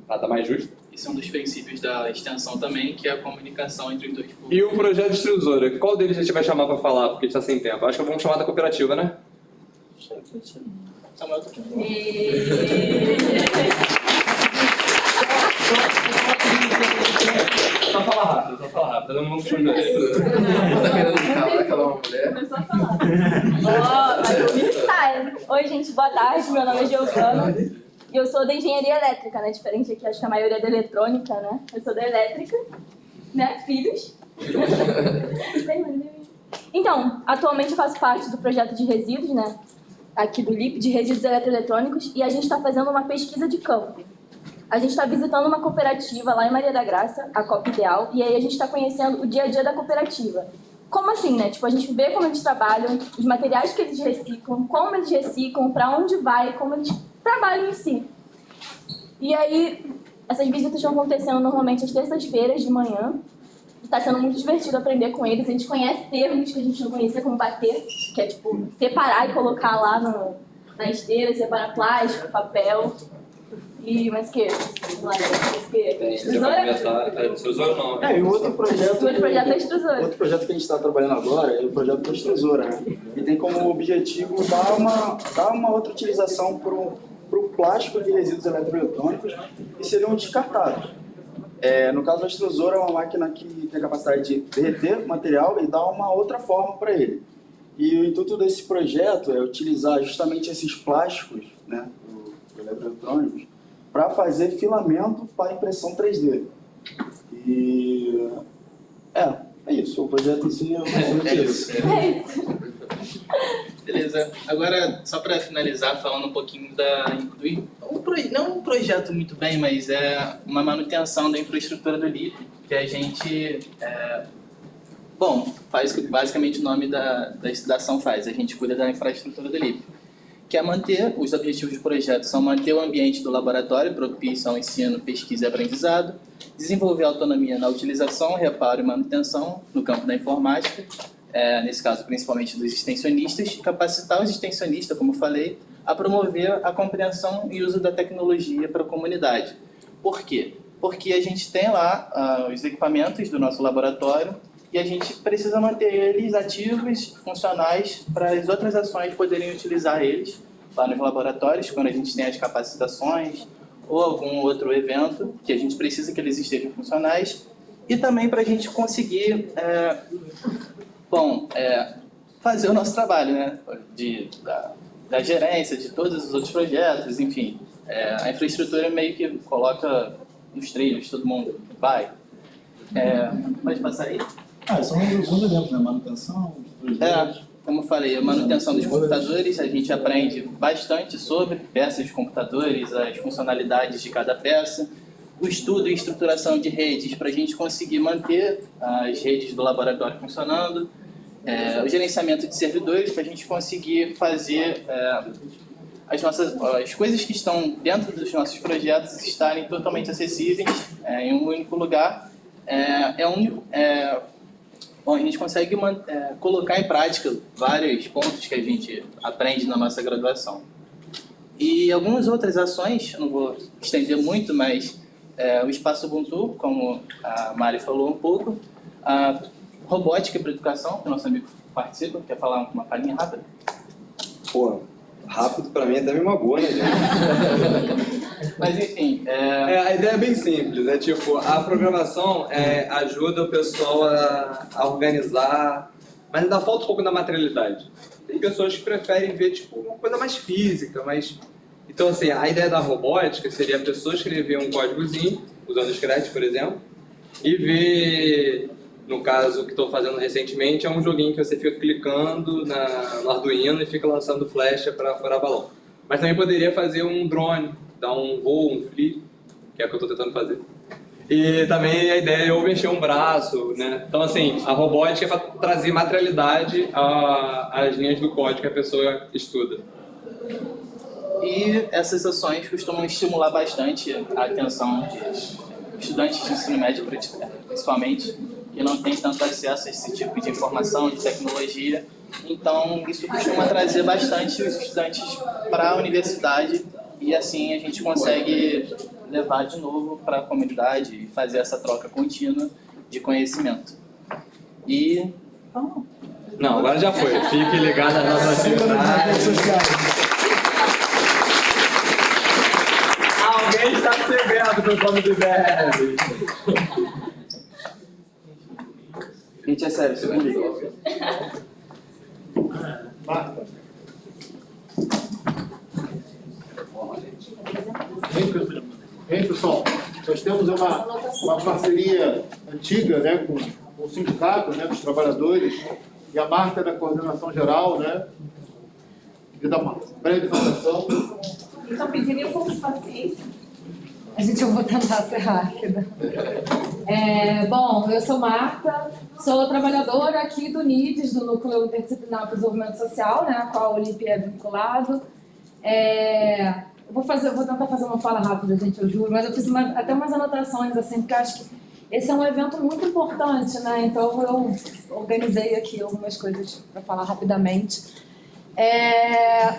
Nada mais justo. Esse é um dos princípios da extensão também, que é a comunicação entre os dois públicos. E o projeto de extrusora, qual deles a gente vai chamar para falar, porque a gente está sem tempo? Acho que vamos chamar da cooperativa, né? Samuel, Só falar rápido, todo mundo responder. Tá querendo calar uma mulher? Mas eu freestyle. Oi, gente, boa tarde. Meu nome é Giovana. E eu sou da engenharia elétrica, né? Diferente aqui, acho que a maioria é da eletrônica, né? Eu sou da elétrica, né? Filhos. Então, atualmente eu faço parte do projeto de resíduos, né? Aqui do LIP, de resíduos eletroeletrônicos, e a gente está fazendo uma pesquisa de campo. A gente está visitando uma cooperativa lá em Maria da Graça, a Copa Ideal, e aí a gente está conhecendo o dia a dia da cooperativa. Como assim, né? Tipo, a gente vê como eles trabalham, os materiais que eles reciclam, como eles reciclam, para onde vai, como eles trabalham em si. E aí, essas visitas estão acontecendo normalmente às terças-feiras de manhã. Está sendo muito divertido aprender com eles. A gente conhece termos que a gente não conhecia, como bater, que é tipo separar e colocar lá na esteira, separar plástico, papel. E mais que? Extrusora não. E o outro projeto. O outro projeto é extrusora. Outro projeto que a gente está trabalhando agora é o projeto da extrusora, né? E tem como objetivo dar uma outra utilização para o plástico de resíduos eletroeletrônicos que seriam descartados. No caso, a extrusora é uma máquina que tem a capacidade de derreter o material e dar uma outra forma para ele. E o intuito desse projeto é utilizar justamente esses plásticos, né, eletroeletrônicos, para fazer filamento para impressão 3D. E é isso, o projeto em si é isso. Beleza. Agora, só para finalizar, falando um pouquinho não um projeto muito bem, mas é uma manutenção da infraestrutura do LIP, que a gente, faz o que basicamente o nome da ação faz, a gente cuida da infraestrutura do LIP, que é manter, os objetivos do projeto são manter o ambiente do laboratório propício ao ensino, pesquisa e aprendizado, desenvolver autonomia na utilização, reparo e manutenção no campo da informática, nesse caso principalmente dos extensionistas, e capacitar os extensionistas, como eu falei, a promover a compreensão e uso da tecnologia para a comunidade. Por quê? Porque a gente tem lá os equipamentos do nosso laboratório e a gente precisa manter eles ativos, funcionais, para as outras ações poderem utilizar eles lá nos laboratórios, quando a gente tem as capacitações ou algum outro evento que a gente precisa que eles estejam funcionais, e também para a gente conseguir fazer o nosso trabalho, né? Da gerência, de todos os outros projetos, enfim. A infraestrutura meio que coloca nos trilhos, todo mundo vai. Pode passar aí? São os exemplos, né? Manutenção, como eu falei, a manutenção dos computadores, a gente aprende bastante sobre peças de computadores, as funcionalidades de cada peça, o estudo e estruturação de redes para a gente conseguir manter as redes do laboratório funcionando, o gerenciamento de servidores para a gente conseguir fazer as coisas que estão dentro dos nossos projetos estarem totalmente acessíveis em um único lugar. A gente consegue colocar em prática vários pontos que a gente aprende na nossa graduação. E algumas outras ações, não vou estender muito, mas o Espaço Ubuntu, como a Mari falou um pouco, a robótica para educação, que o nosso amigo participa, quer falar uma palhinha rápida? Pô, rápido pra mim é até uma boa, né, gente? Mas enfim... a ideia é bem simples, a programação ajuda o pessoal a organizar, mas ainda falta um pouco da materialidade. Tem pessoas que preferem ver, uma coisa mais física, mas... Então, assim, a ideia da robótica seria a pessoa escrever um códigozinho, usando o Scratch, por exemplo, e ver... No caso que estou fazendo recentemente, é um joguinho que você fica clicando no Arduino e fica lançando flecha para furar balão. Mas também poderia fazer um drone, dar um voo, um flip, que é o que eu estou tentando fazer. E também a ideia é eu mexer um braço, né? Então, assim, a robótica é para trazer materialidade às linhas do código que a pessoa estuda. E essas ações costumam estimular bastante a atenção de estudantes de ensino médio, principalmente, que não têm tanto acesso a esse tipo de informação, de tecnologia. Então, isso costuma trazer bastante os estudantes para a universidade e assim a gente consegue levar de novo para a comunidade e fazer essa troca contínua de conhecimento. E... Não, agora já foi. Fique ligado nas nossas atividades. Alguém está recebendo pelo plano de breve. Gente, é sério, você me liga. Marta. Bem, pessoal, nós temos uma parceria antiga, né, com o sindicato, né, dos trabalhadores, e a Marta é da coordenação geral, né? Vida Marta. Breve apresentação. Então, pediria um pouco de paciência. Eu vou tentar ser rápida. Bom, eu sou Marta, sou trabalhadora aqui do NIDES, do Núcleo Interdisciplinar para o Desenvolvimento Social, né, a qual o LIP é vinculado. Eu vou tentar fazer uma fala rápida, gente, eu juro, mas eu fiz até umas anotações, assim, porque eu acho que esse é um evento muito importante, né, então eu organizei aqui algumas coisas para falar rapidamente.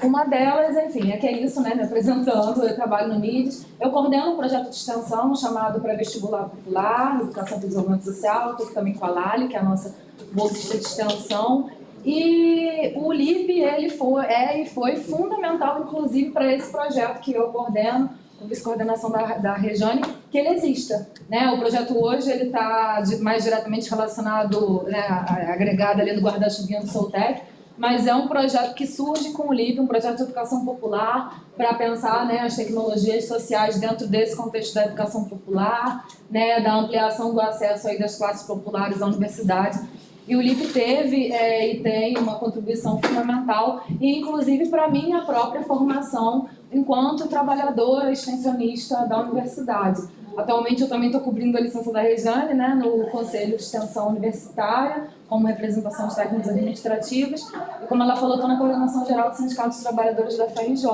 Uma delas, enfim, é que é isso, né, me apresentando, eu trabalho no NIDES, eu coordeno um projeto de extensão chamado Pré-Vestibular Popular, Educação e Desenvolvimento Social, estou aqui também com a Lali, que é a nossa bolsista de extensão, e o LIP, ele foi fundamental, inclusive, para esse projeto que eu coordeno, com vice-coordenação da Rejane, que ele exista, né? O projeto hoje ele está mais diretamente relacionado, né, agregado ali no guarda-chuvinha do Soltec, mas é um projeto que surge com o LIP, um projeto de educação popular, para pensar, né, as tecnologias sociais dentro desse contexto da educação popular, né, da ampliação do acesso aí das classes populares à universidade. E o LIP teve e tem uma contribuição fundamental, e inclusive para a minha própria formação enquanto trabalhadora extensionista da universidade. Atualmente eu também estou cobrindo a licença da Rejane, né, no Conselho de Extensão Universitária, como representação de técnicas administrativas, e como ela falou, estou na coordenação geral do Sindicato dos Trabalhadores da FRJ.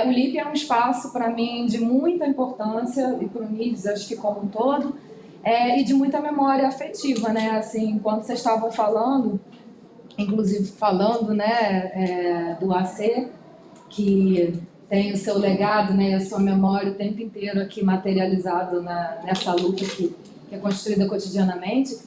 O LIP é um espaço, para mim, de muita importância, e para o NIDES, acho que como um todo, e de muita memória afetiva, né? Assim, enquanto vocês estavam falando, inclusive falando, né, do AC, que tem o seu legado, né, a sua memória o tempo inteiro aqui materializado nessa luta que é construída cotidianamente,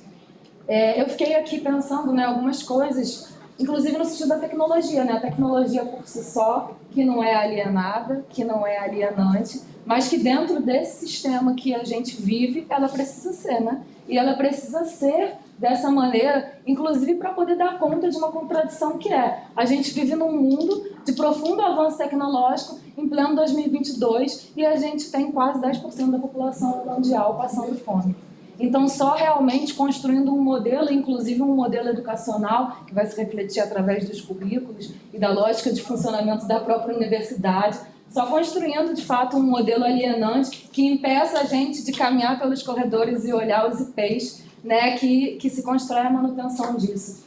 eu fiquei aqui pensando, né, algumas coisas, inclusive no sentido da tecnologia, né? A tecnologia por si só, que não é alienada, que não é alienante, mas que dentro desse sistema que a gente vive, ela precisa ser, né? E ela precisa ser dessa maneira, inclusive para poder dar conta de uma contradição que a gente vive num mundo de profundo avanço tecnológico em pleno 2022 e a gente tem quase 10% da população mundial passando fome. Então, só realmente construindo um modelo, inclusive um modelo educacional, que vai se refletir através dos currículos e da lógica de funcionamento da própria universidade, só construindo, de fato, um modelo alienante que impeça a gente de caminhar pelos corredores e olhar os IPs, né, que se constrói a manutenção disso.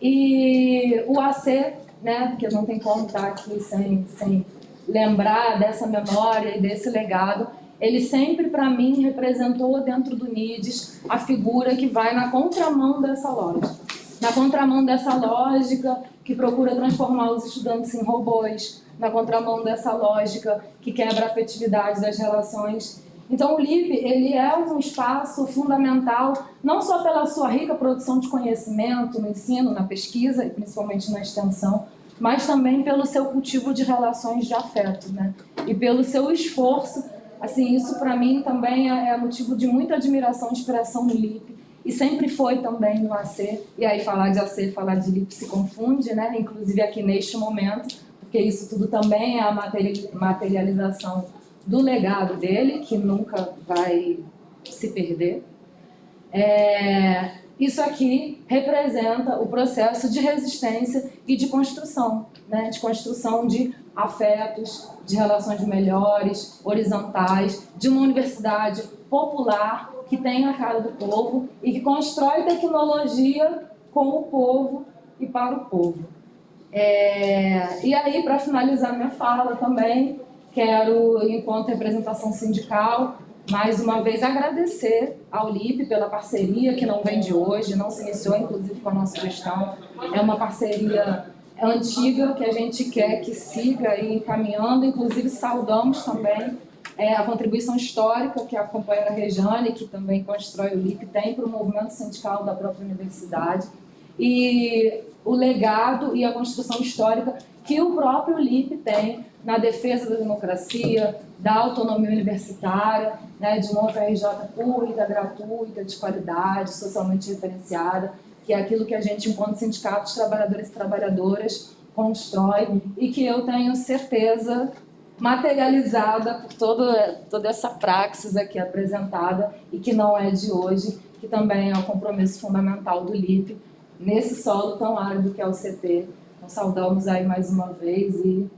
E o AC, né, porque não tem como estar aqui sem lembrar dessa memória e desse legado, ele sempre, para mim, representou dentro do NIDES a figura que vai na contramão dessa lógica. Na contramão dessa lógica que procura transformar os estudantes em robôs, na contramão dessa lógica que quebra a afetividade das relações. Então, o LIP, ele é um espaço fundamental, não só pela sua rica produção de conhecimento no ensino, na pesquisa e principalmente na extensão, mas também pelo seu cultivo de relações de afeto, né? E pelo seu esforço. Assim, isso para mim também é motivo de muita admiração e inspiração no LIP, e sempre foi também no AC, e aí falar de AC e falar de LIP se confunde, né? Inclusive aqui neste momento, porque isso tudo também é a materialização do legado dele, que nunca vai se perder. isso aqui representa o processo de resistência e de construção, né? De construção de afetos, de relações melhores, horizontais, de uma universidade popular que tem a cara do povo e que constrói tecnologia com o povo e para o povo. E aí, para finalizar minha fala também, quero, enquanto representação sindical, mais uma vez agradecer ao LIP pela parceria, que não vem de hoje, não se iniciou inclusive com a nossa gestão. É uma parceria antiga que a gente quer que siga aí caminhando, inclusive saudamos também a contribuição histórica que a companheira Rejane, que também constrói o LIP, tem para o movimento sindical da própria universidade, e o legado e a construção histórica que o próprio LIP tem na defesa da democracia, da autonomia universitária, né, de uma UFRJ pública, gratuita, de qualidade, socialmente referenciada, que é aquilo que a gente, enquanto sindicatos, trabalhadores e trabalhadoras, constrói e que eu tenho certeza materializada por toda essa praxis aqui apresentada e que não é de hoje, que também é um compromisso fundamental do LIP nesse solo tão árido que é o CT. Então, saudamos aí mais uma vez e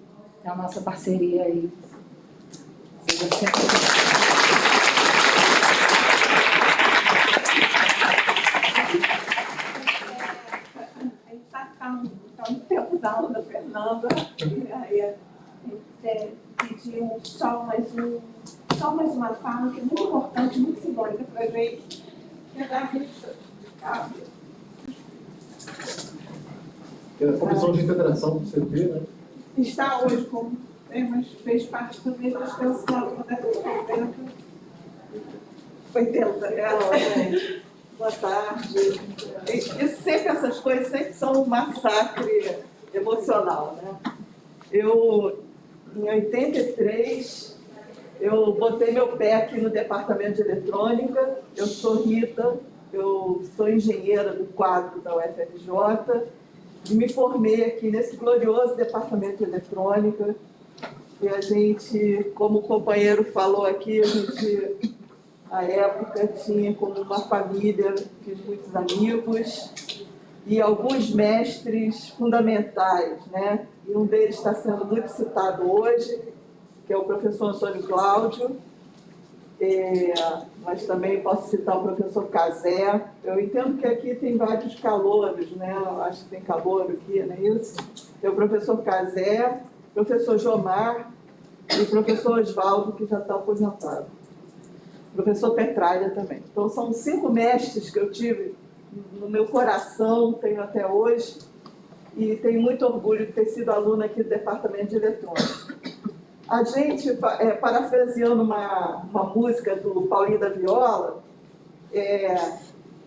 a nossa parceria aí. A gente está no tempo da aula da Fernanda, e aí a gente pediu só mais uma fala que é muito importante, muito simbólica para a gente, que é da Rita de Cabo. A Comissão de Integração do CT, né? Está hoje como, mas fez parte também da extensão da década de 80, né? Boa tarde. E sempre essas coisas sempre são um massacre emocional, né? Eu, em 83, eu botei meu pé aqui no departamento de eletrônica. Eu sou Rita, eu sou engenheira do quadro da UFRJ e me formei aqui nesse glorioso departamento de eletrônica. E a gente, como o companheiro falou aqui, a gente, à época, tinha como uma família, fiz muitos amigos e alguns mestres fundamentais, né? E um deles está sendo muito citado hoje, que é o professor Antônio Cláudio, mas também posso citar o professor Cazé. Eu entendo que aqui tem vários calouros, né? Eu acho que tem calouro aqui, não é isso? Tem o professor Cazé, professor Jomar e o professor Oswaldo, que já está aposentado. Professor Petralha também. Então, são 5 mestres que eu tive no meu coração, tenho até hoje, e tenho muito orgulho de ter sido aluna aqui do Departamento de Eletrônica. A gente, parafraseando uma música do Paulinho da Viola,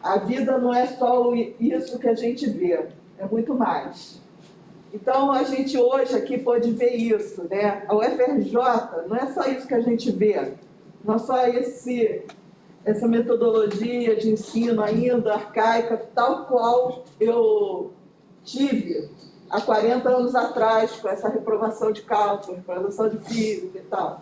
a vida não é só isso que a gente vê, é muito mais. Então, a gente hoje aqui pode ver isso, né? A UFRJ não é só isso que a gente vê, não é só essa metodologia de ensino ainda arcaica, tal qual eu tive há 40 anos atrás, com essa reprovação de cálculo, reprovação de física e tal.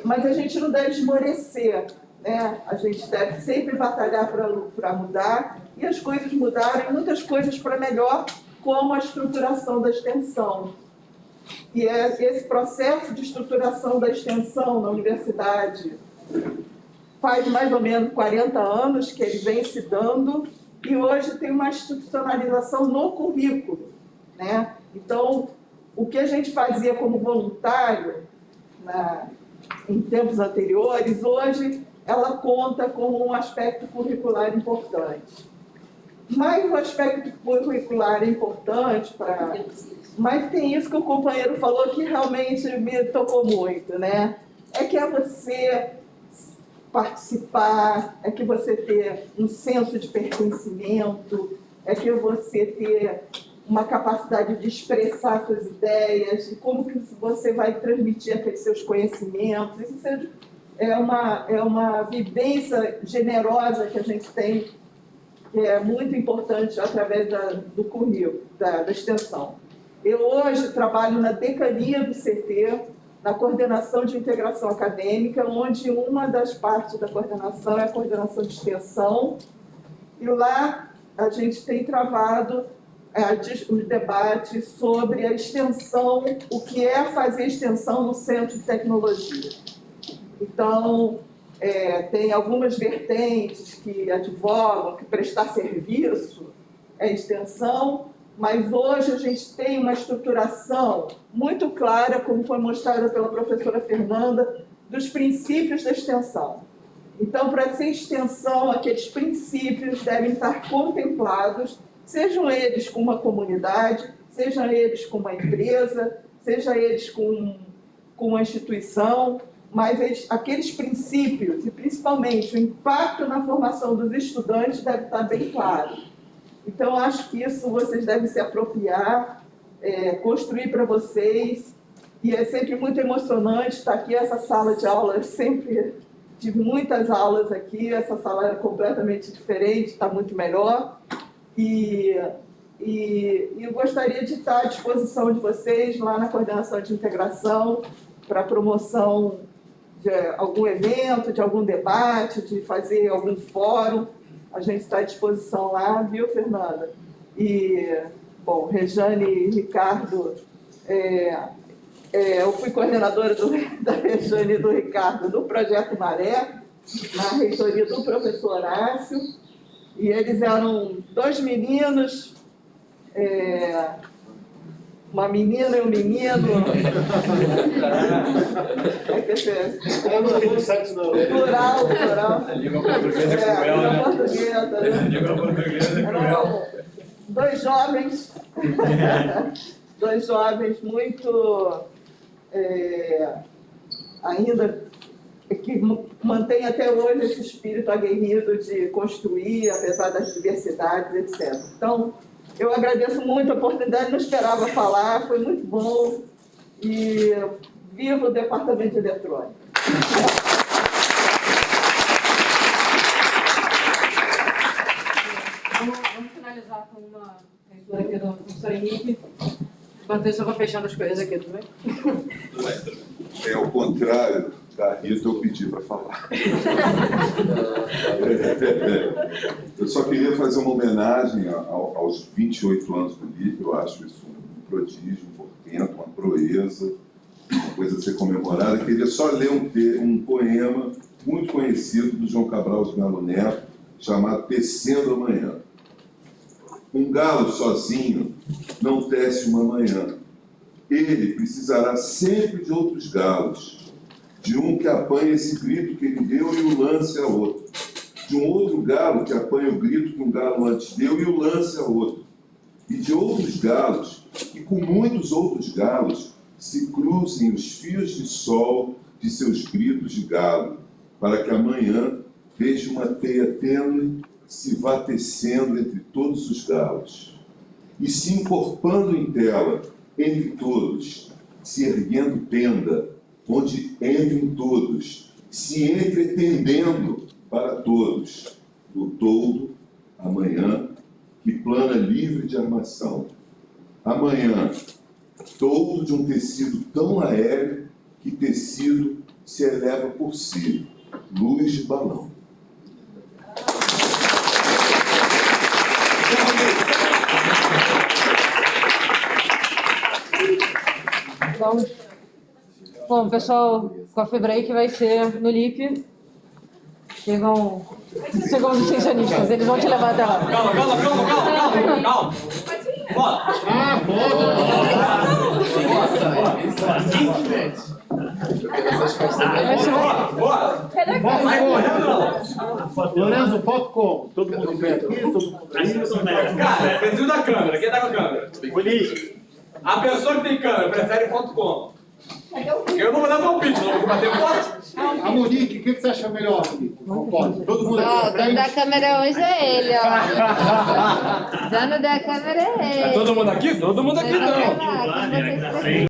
Mas a gente não deve esmorecer, né? A gente deve sempre batalhar para mudar, e as coisas mudaram, muitas coisas para melhor, como a estruturação da extensão. E esse processo de estruturação da extensão na universidade faz mais ou menos 40 anos que ele vem se dando, e hoje tem uma institucionalização no currículo, né? Então, o que a gente fazia como voluntário em tempos anteriores, hoje ela conta como um aspecto curricular importante. Mas o aspecto curricular é importante mas tem isso que o companheiro falou que realmente me tocou muito, né? É que é você participar, é que você ter um senso de pertencimento, é que você ter uma capacidade de expressar suas ideias, e como que você vai transmitir aqueles seus conhecimentos. Isso é uma vivência generosa que a gente tem, que é muito importante através do currículo, da extensão. Eu hoje trabalho na decania do CT, na coordenação de integração acadêmica, onde uma das partes da coordenação é a coordenação de extensão, e lá a gente tem travado os debates sobre a extensão, o que é fazer extensão no Centro de Tecnologia. Então, tem algumas vertentes que advogam que prestar serviço é extensão, mas hoje a gente tem uma estruturação muito clara, como foi mostrada pela professora Fernanda, dos princípios da extensão. Então, para ser extensão, aqueles princípios devem estar contemplados, sejam eles com uma comunidade, sejam eles com uma empresa, sejam eles com uma instituição, mas aqueles princípios, e principalmente o impacto na formação dos estudantes, deve estar bem claro. Então, acho que isso vocês devem se apropriar, construir para vocês, e é sempre muito emocionante estar aqui. Essa sala de aula, eu sempre tive muitas aulas aqui, essa sala é completamente diferente, está muito melhor, e eu gostaria de estar à disposição de vocês lá na coordenação de integração, para promoção de algum evento, de algum debate, de fazer algum fórum. A gente está à disposição lá, viu, Fernanda? E, bom, Rejane e Ricardo, eu fui coordenadora da Rejane e do Ricardo do Projeto Maré, na reitoria do professor Horácio, e eles eram 2 meninos, uma menina e um menino. Plural. A língua portuguesa é cruel, né? A língua portuguesa é cruel. Dois jovens muito ainda que mantém até hoje esse espírito aguerrido de construir, apesar das diversidades, etc. Então, eu agradeço muito a oportunidade, não esperava falar, foi muito bom, e viva o Departamento de Eletrônica. Vamos finalizar com uma leitura aqui do professor Henrique. Enquanto isso, eu vou fechando as coisas aqui, tudo bem? É ao contrário da Rita, eu pedi para falar. Eu só queria fazer uma homenagem aos 28 anos do LIP. Eu acho isso um prodígio, um portento, uma proeza, uma coisa a ser comemorada. Eu queria só ler um poema muito conhecido do João Cabral de Melo Neto, chamado Tecendo Amanhã. Um galo sozinho não tece uma manhã. Ele precisará sempre de outros galos, de um que apanhe esse grito que ele deu e o lance a outro, de um outro galo que apanhe o grito que um galo antes deu e o lance a outro, e de outros galos, e com muitos outros galos, se cruzem os fios de sol de seus gritos de galo, para que amanhã veja uma teia tênue se vá tecendo entre todos os galos, e se encorpando em tela entre todos, se erguendo tenda, onde entrem todos, se entretendendo para todos, do toldo, amanhã, que plana livre de armação. Amanhã, toldo de um tecido tão aéreo que tecido se eleva por si, luz de balão. Bom, pessoal, Coffee Break vai ser no LIP. Chegam os extensionistas, eles vão te levar até lá. Calma. Foto. Lorenzo, foto como? Todo mundo em pé aqui? Cara, preciso da câmera. Quem tá com a câmera? A pessoa que tem câmera prefere foto como? Eu não vou dar palpite, não vou bater foto. A Monique, o que você acha melhor, Monique? Todo mundo aqui. O dono da câmera hoje é ele, ó. O dono da câmera é ele. É todo mundo aqui? Todo mundo aqui não.